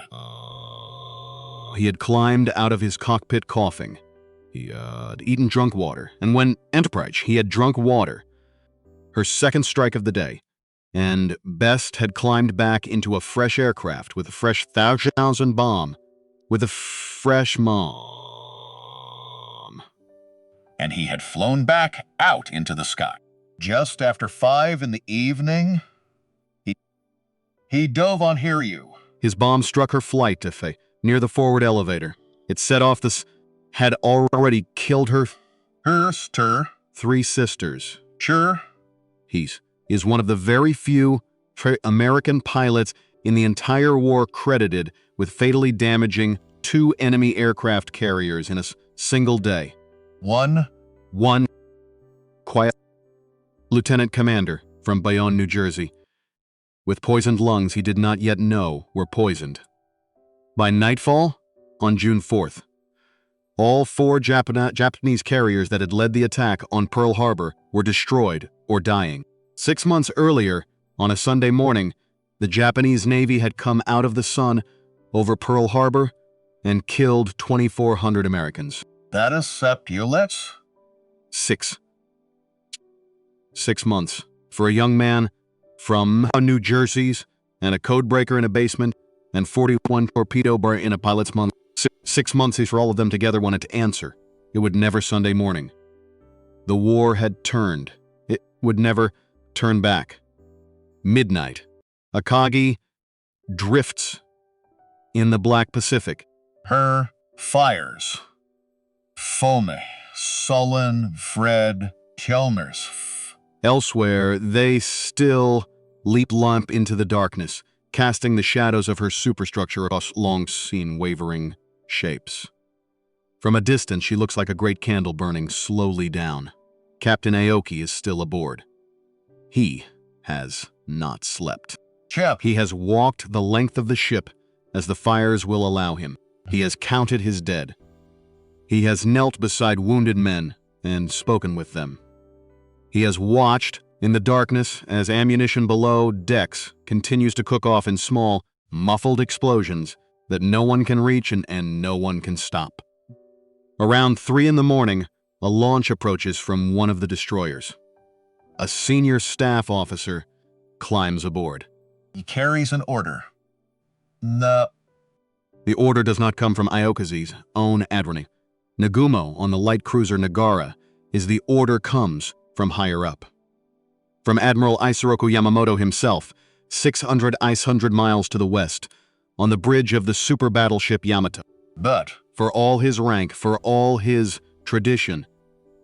He had climbed out of his cockpit coughing. He had eaten drunk water, and when Enterprise, he had drunk water. Her second strike of the day, and Best had climbed back into a fresh aircraft with a fresh 1,000 bomb, with a fresh mom. And he had flown back out into the sky. Just after 5 in the evening, he dove on Hiryu. His bomb struck her flight to near the forward elevator. It set off had already killed her three sisters. Sure. He is one of the very few American pilots in the entire war credited with fatally damaging 2 enemy aircraft carriers in a single day. One quiet lieutenant commander from Bayonne, New Jersey, with poisoned lungs he did not yet know were poisoned. By nightfall, on June 4th, all 4 Japanese carriers that had led the attack on Pearl Harbor were destroyed or dying. 6 months earlier, on a Sunday morning, the Japanese Navy had come out of the sun over Pearl Harbor and killed 2,400 Americans. That is sepulets? 6 months for a young man from New Jersey's and a codebreaker in a basement and 41 torpedo bar in a pilot's month. 6 months is for all of them together wanted to answer. It would never Sunday morning. The war had turned. It would never turn back. Midnight. Akagi drifts in the Black Pacific. Her fires. Fome, sullen, Fred, Chelmers. Elsewhere, they still leap lamp into the darkness, casting the shadows of her superstructure across long-seen wavering shapes. From a distance, she looks like a great candle burning slowly down. Captain Aoki is still aboard. He has not slept. Chip. He has walked the length of the ship as the fires will allow him. He has counted his dead. He has knelt beside wounded men and spoken with them. He has watched in the darkness as ammunition below decks continues to cook off in small, muffled explosions that no one can reach and no one can stop. Around 3 in the morning, a launch approaches from one of the destroyers. A senior staff officer climbs aboard. He carries an order. No. The order does not come from Aokazi's own admiralty. Nagumo on the light cruiser Nagara is the order comes from higher up. From Admiral Isoroku Yamamoto himself, 600 miles to the west, on the bridge of the super battleship Yamato. But for all his rank, for all his tradition,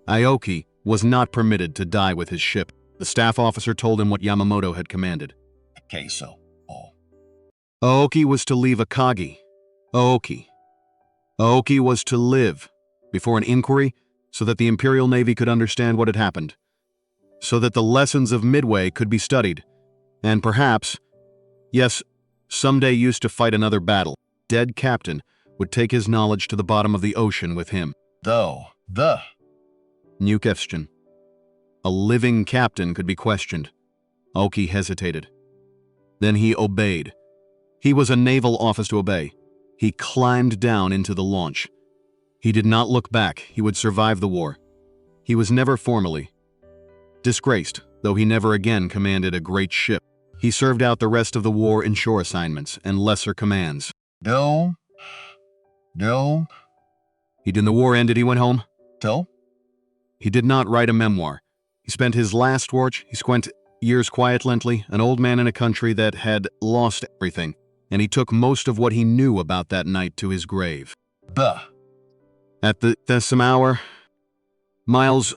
Aoki was not permitted to die with his ship. The staff officer told him what Yamamoto had commanded. Queso. Oh. Aoki was to leave Akagi. Aoki was to live before an inquiry so that the Imperial Navy could understand what had happened, so that the lessons of Midway could be studied, and perhaps, yes, someday used to fight another battle. Dead captain would take his knowledge to the bottom of the ocean with him. New question. A living captain could be questioned. Aoki hesitated. Then he obeyed. He was a naval officer to obey. He climbed down into the launch. He did not look back. He would survive the war. He was never formally disgraced, though he never again commanded a great ship. He served out the rest of the war in shore assignments and lesser commands. Till. The war ended, he went home. Till? He did not write a memoir. He spent his last watch, he spent years quietly, an old man in a country that had lost everything, and he took most of what he knew about that night to his grave. Buh. At the some hour, Miles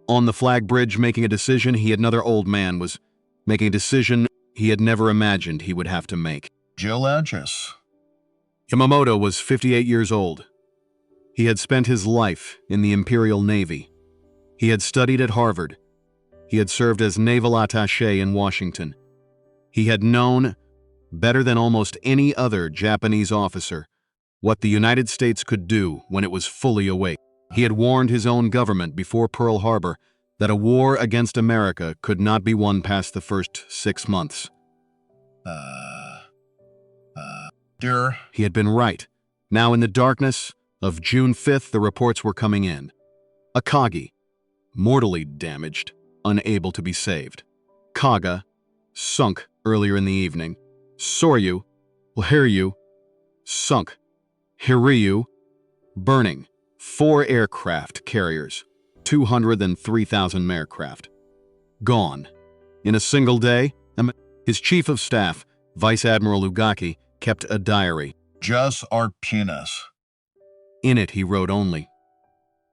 on the flag bridge making a decision, another old man was making a decision he had never imagined he would have to make. Jill Edges. Yamamoto was 58 years old. He had spent his life in the Imperial Navy. He had studied at Harvard. He had served as naval attaché in Washington. He had known, better than almost any other Japanese officer, what the United States could do when it was fully awake. He had warned his own government before Pearl Harbor that a war against America could not be won past the first 6 months. Dear. He had been right. Now in the darkness of June 5th, the reports were coming in. Akagi, mortally damaged, unable to be saved. Kaga, sunk earlier in the evening. Soryu, Hiryu, sunk. Hiryu, burning. 4 aircraft carriers, 203,000 aircraft. Gone. In a single day, his chief of staff, Vice Admiral Akagi, kept a diary. Just our penis. In it he wrote only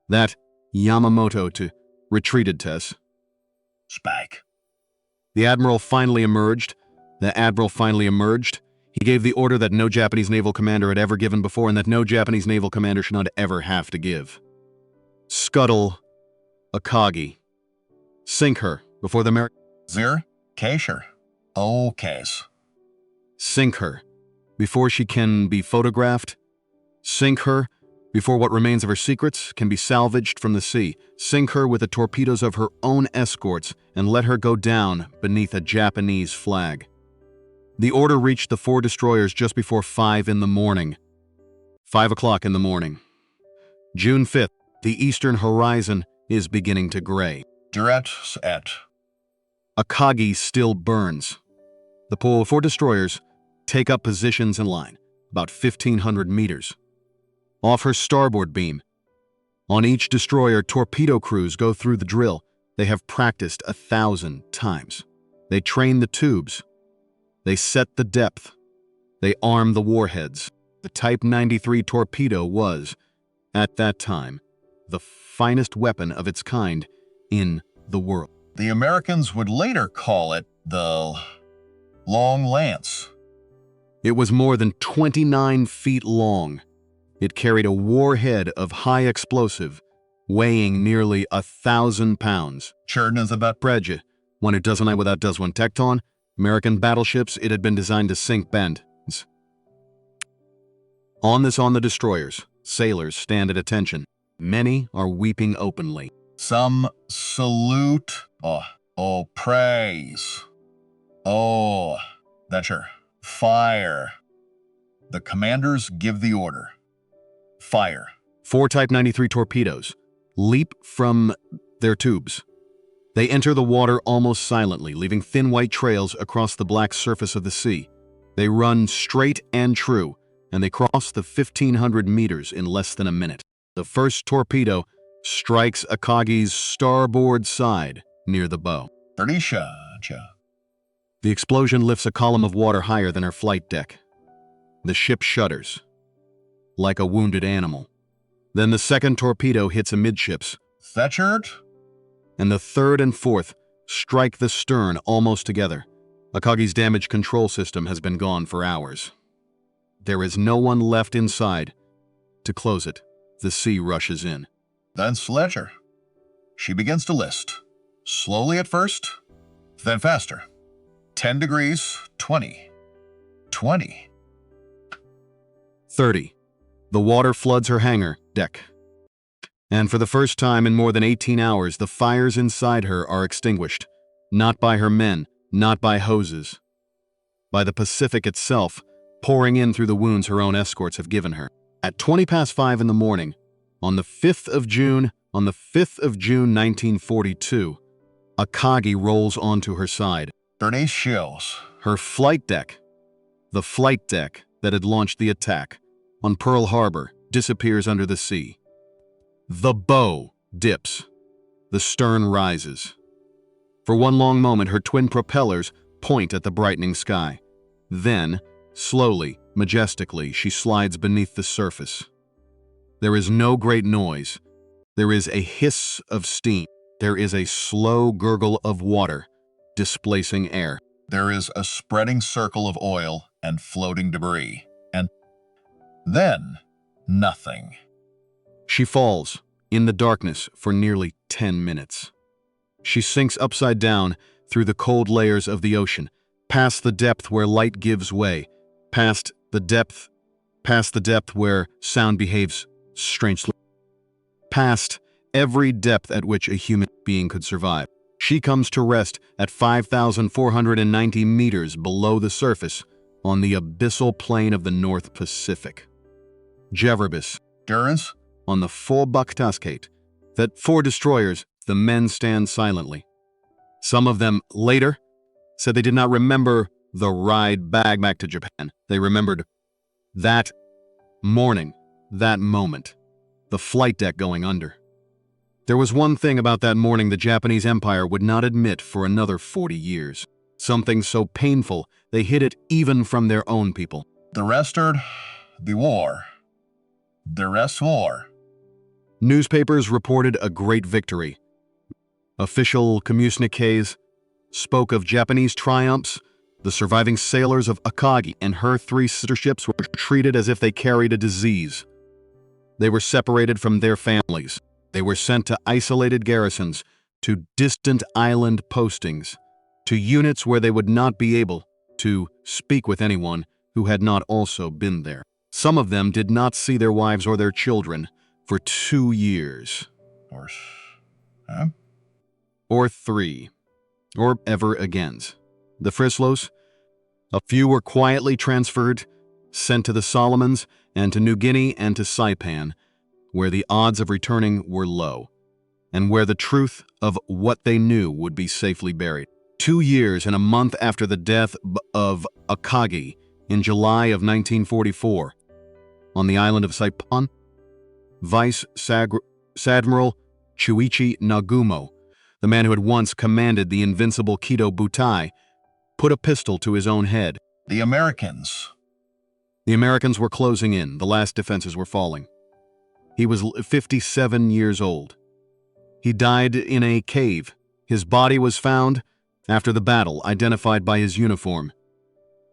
that Yamamoto to retreated Tess. Spike. The admiral finally emerged. He gave the order that no Japanese naval commander had ever given before and that no Japanese naval commander should not ever have to give. Scuttle Akagi. Sink her before the Zir. Kasher. Okay. Sink her before she can be photographed. Sink her before what remains of her secrets can be salvaged from the sea. Sink her with the torpedoes of her own escorts and let her go down beneath a Japanese flag. The order reached the 4 destroyers just before 5 in the morning. 5 o'clock in the morning. June 5th, the eastern horizon is beginning to gray. Direct et. Akagi still burns. The 4 destroyers take up positions in line, about 1,500 meters. Off her starboard beam. On each destroyer, torpedo crews go through the drill. They have practiced 1,000 times. They train the tubes. They set the depth. They arm the warheads. The Type 93 torpedo was, at that time, the finest weapon of its kind in the world. The Americans would later call it the Long Lance. It was more than 29 feet long. It carried a warhead of high explosive, weighing nearly 1,000 pounds. Churn is about Preja, when it doesn't lie without does one tecton, American battleships, it had been designed to sink bends. On the destroyers, sailors stand at attention. Many are weeping openly. Some salute. Oh, praise. Oh, that's your fire. The commanders give the order. Fire. 4 Type 93 torpedoes leap from their tubes. They enter the water almost silently, leaving thin white trails across the black surface of the sea. They run straight and true, and they cross the 1,500 meters in less than a minute. The first torpedo strikes Akagi's starboard side near the bow. The explosion lifts a column of water higher than her flight deck. The ship shudders, like a wounded animal. Then the second torpedo hits amidships. Thatchered? And the third and fourth strike the stern almost together. Akagi's damage control system has been gone for hours. There is no one left inside to close it. The sea rushes in. Then Sledger. She begins to list. Slowly at first, then faster. 10 degrees, 20. 20. 30. The water floods her hangar deck. And for the first time in more than 18 hours, the fires inside her are extinguished. Not by her men, not by hoses. By the Pacific itself, pouring in through the wounds her own escorts have given her. At 5:20 in the morning, On the 5th of June, 1942, Akagi rolls onto her side. 30 shells. Her flight deck, the flight deck that had launched the attack on Pearl Harbor, disappears under the sea. The bow dips. The stern rises. For one long moment, her twin propellers point at the brightening sky. Then, slowly, majestically, she slides beneath the surface. There is no great noise. There is a hiss of steam. There is a slow gurgle of water displacing air. There is a spreading circle of oil and floating debris. And then, nothing. She falls in the darkness for nearly 10 minutes. She sinks upside down through the cold layers of the ocean, past the depth where light gives way, past the depth where sound behaves strangely, past every depth at which a human being could survive. She comes to rest at 5,490 meters below the surface on the abyssal plain of the North Pacific. Jeverbis, Durance? on the full Baktaskate, that 4 destroyers, the men stand silently. Some of them later said they did not remember the ride back to Japan. They remembered that morning, that moment, the flight deck going under. There was one thing about that morning the Japanese Empire would not admit for another 40 years. Something so painful they hid it even from their own people. The rest are the war. The rest war. Newspapers reported a great victory. Official communiques spoke of Japanese triumphs. The surviving sailors of Akagi and her 3 sister ships were treated as if they carried a disease. They were separated from their families. They were sent to isolated garrisons, to distant island postings, to units where they would not be able to speak with anyone who had not also been there. Some of them did not see their wives or their children for 2 years. Or 3. Or ever again. The Frislows, a few were quietly transferred, sent to the Solomons and to New Guinea and to Saipan, where the odds of returning were low, and where the truth of what they knew would be safely buried. 2 years and a month after the death of Akagi in July of 1944, on the island of Saipan, Vice Admiral Chuichi Nagumo, the man who had once commanded the Invincible Kido Butai, put a pistol to his own head. The Americans. The Americans were closing in. The last defenses were falling. He was 57 years old. He died in a cave. His body was found after the battle, identified by his uniform.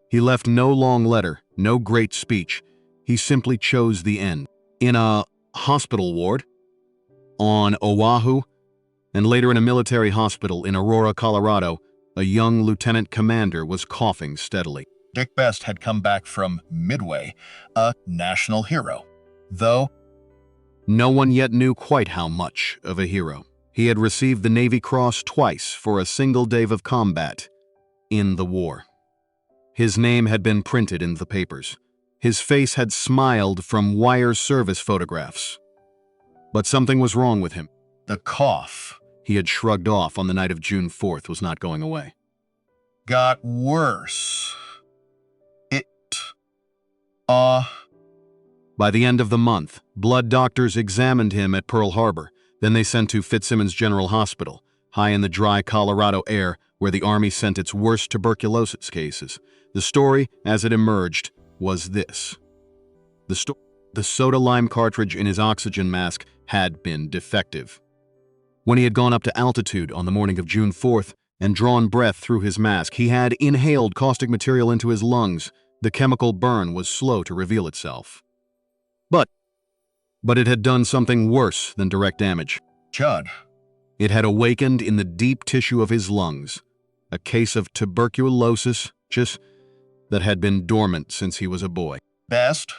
He left no long letter, no great speech. He simply chose the end. In a hospital ward on Oahu, and later in a military hospital in Aurora, Colorado, a young lieutenant commander was coughing steadily. Dick Best had come back from Midway, a national hero, though no one yet knew quite how much of a hero. He had received the Navy Cross twice for a single day of combat in the war. His name had been printed in the papers. His face had smiled from wire service photographs. But something was wrong with him. The cough he had shrugged off on the night of June 4th was not going away. Got worse. By the end of the month, blood doctors examined him at Pearl Harbor. Then they sent to Fitzsimmons General Hospital, high in the dry Colorado air where the Army sent its worst tuberculosis cases. The story, as it emerged, was this. The soda lime cartridge in his oxygen mask had been defective. When he had gone up to altitude on the morning of June 4th and drawn breath through his mask, he had inhaled caustic material into his lungs. The chemical burn was slow to reveal itself. But it had done something worse than direct damage. Chud. It had awakened in the deep tissue of his lungs a case of tuberculosis that had been dormant since he was a boy. Best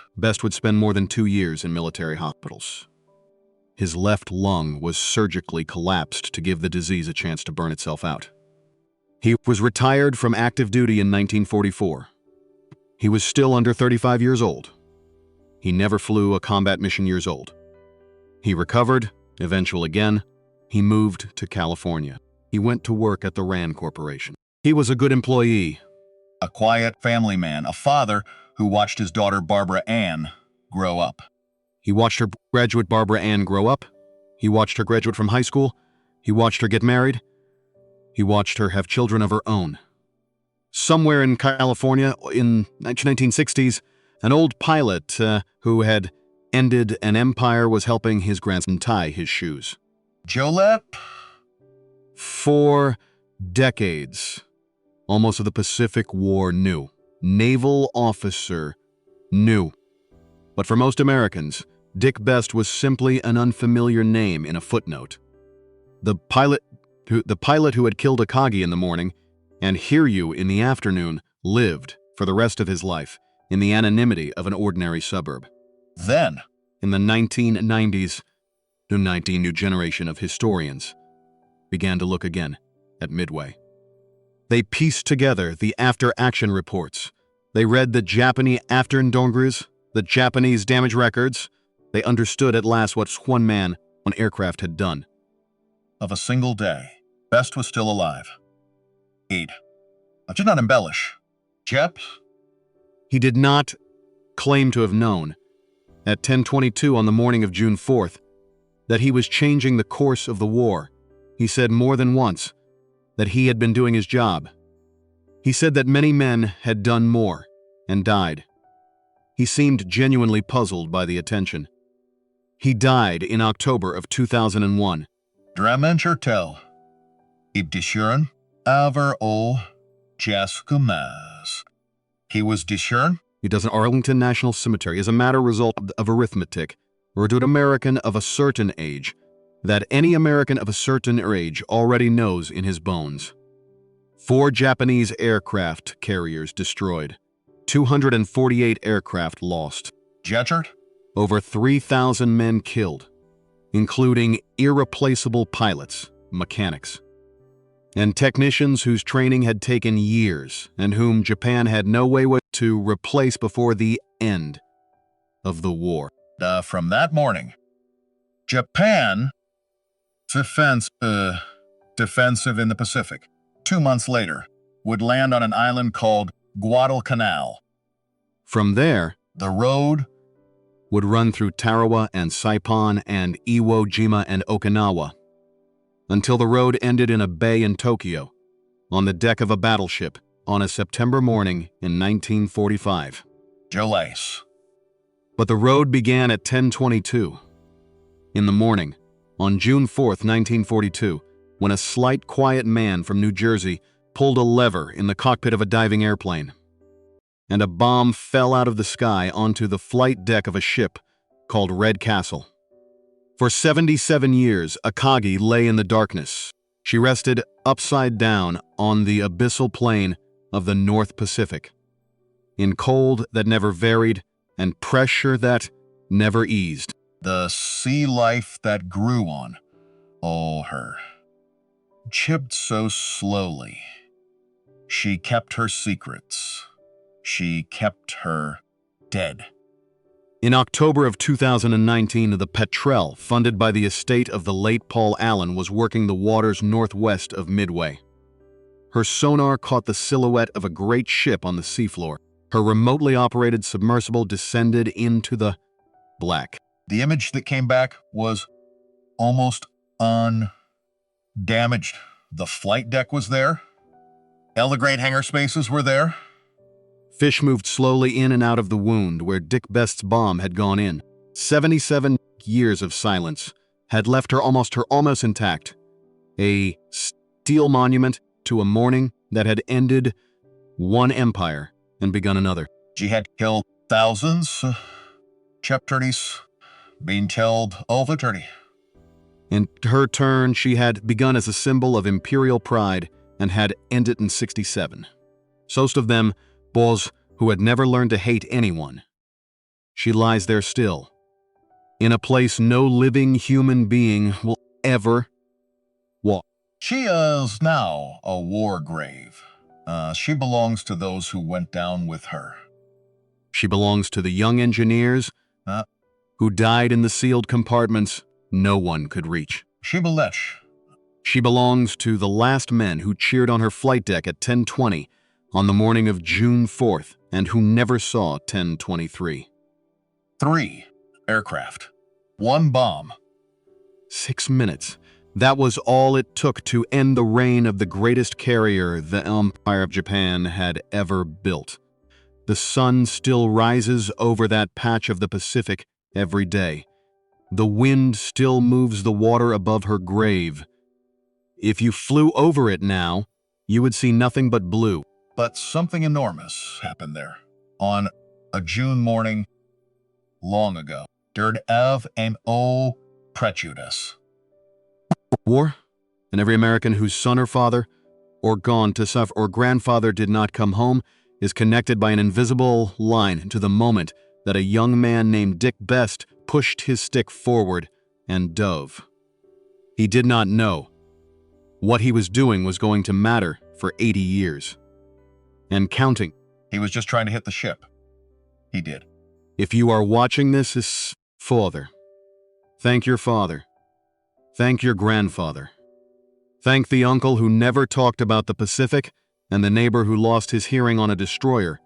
would spend more than 2 years in military hospitals. His left lung was surgically collapsed to give the disease a chance to burn itself out. He was retired from active duty in 1944. He was still under 35 years old. He never flew a combat mission years old. He recovered, eventually again. He moved to California. He went to work at the RAND Corporation. He was a good employee. A quiet family man, a father who watched his daughter Barbara Ann grow up. He watched her graduate Barbara Ann grow up. He watched her graduate from high school. He watched her get married. He watched her have children of her own. Somewhere in California in the 1960s, an old pilot who had ended an empire was helping his grandson tie his shoes. Jolette? 4 decades, almost of the Pacific War knew. Naval officer knew. But for most Americans, Dick Best was simply an unfamiliar name in a footnote. The pilot who had killed Akagi in the morning and Hiryu in the afternoon lived, for the rest of his life, in the anonymity of an ordinary suburb. Then, in the 1990s, the new generation of historians began to look again at Midway. They pieced together the after-action reports. They read the Japanese after-ndongris, the Japanese damage records. They understood at last what one man on aircraft had done. of a single day, Best was still alive. 8. I did not embellish. Jep? He did not claim to have known, at 10:22 on the morning of June 4th, that he was changing the course of the war. He said more than once that he had been doing his job. He said that many men had done more and died. He seemed genuinely puzzled by the attention. He died in October of 2001. Dramencher tel. Ibdishuren aver o jaskumas. He was dishuren? He does an Arlington National Cemetery as a matter result of arithmetic, or to an American of a certain age, that any American of a certain age already knows in his bones. 4 Japanese aircraft carriers destroyed. 248 aircraft lost. Jetchert? Over 3,000 men killed, including irreplaceable pilots, mechanics, and technicians whose training had taken years and whom Japan had no way to replace before the end of the war. From that morning, Japan defensive in the Pacific. 2 months later, would land on an island called Guadalcanal. From there, the road would run through Tarawa and Saipan and Iwo Jima and Okinawa, until the road ended in a bay in Tokyo, on the deck of a battleship, on a September morning in 1945. Jolace. But the road began at 10:22 in the morning, on June 4th, 1942, when a slight, quiet man from New Jersey pulled a lever in the cockpit of a diving airplane, and a bomb fell out of the sky onto the flight deck of a ship called Red Castle. For 77 years, Akagi lay in the darkness. She rested upside down on the abyssal plain of the North Pacific, in cold that never varied and pressure that never eased. The sea life that grew on, her, chipped so slowly. She kept her secrets. She kept her dead. In October of 2019, the Petrel, funded by the estate of the late Paul Allen, was working the waters northwest of Midway. Her sonar caught the silhouette of a great ship on the seafloor. Her remotely operated submersible descended into the black. The image that came back was almost undamaged. The flight deck was there. All the great hangar spaces were there. Fish moved slowly in and out of the wound where Dick Best's bomb had gone in. 77 years of silence had left her almost intact. A steel monument to a morning that had ended one empire and begun another. She had killed thousands. Chapternies being killed all the 30. In her turn, she had begun as a symbol of imperial pride and had ended in 67. Most of them, boys who had never learned to hate anyone. She lies there still, in a place no living human being will ever walk. She is now a war grave. She belongs to those who went down with her. She belongs to the young engineers who died in the sealed compartments no one could reach. Shibboleth. She belongs to the last men who cheered on her flight deck at 10:20 on the morning of June 4th and who never saw 10:23. 3 aircraft. 1 bomb. 6 minutes. That was all it took to end the reign of the greatest carrier the Empire of Japan had ever built. The sun still rises over that patch of the Pacific every day. The wind still moves the water above her grave. If you flew over it now, you would see nothing but blue. But something enormous happened there on a June morning long ago. During an O prejudice. War, and every American whose son or father, or gone to suffer, or grandfather did not come home, is connected by an invisible line to the moment that a young man named Dick Best pushed his stick forward and dove. He did not know. What he was doing was going to matter for 80 years. And counting. He was just trying to hit the ship. He did. If you are watching this as father, thank your father. Thank your grandfather. Thank the uncle who never talked about the Pacific and the neighbor who lost his hearing on a destroyer.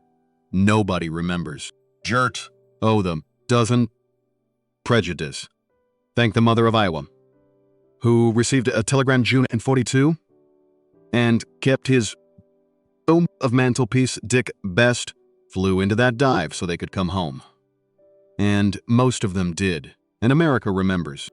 Nobody remembers. Jert. Oh, the doesn't prejudice. Thank the mother of Iowa, who received a telegram June 42 and kept his boom of mantelpiece. Dick Best flew into that dive so they could come home. And most of them did, and America remembers.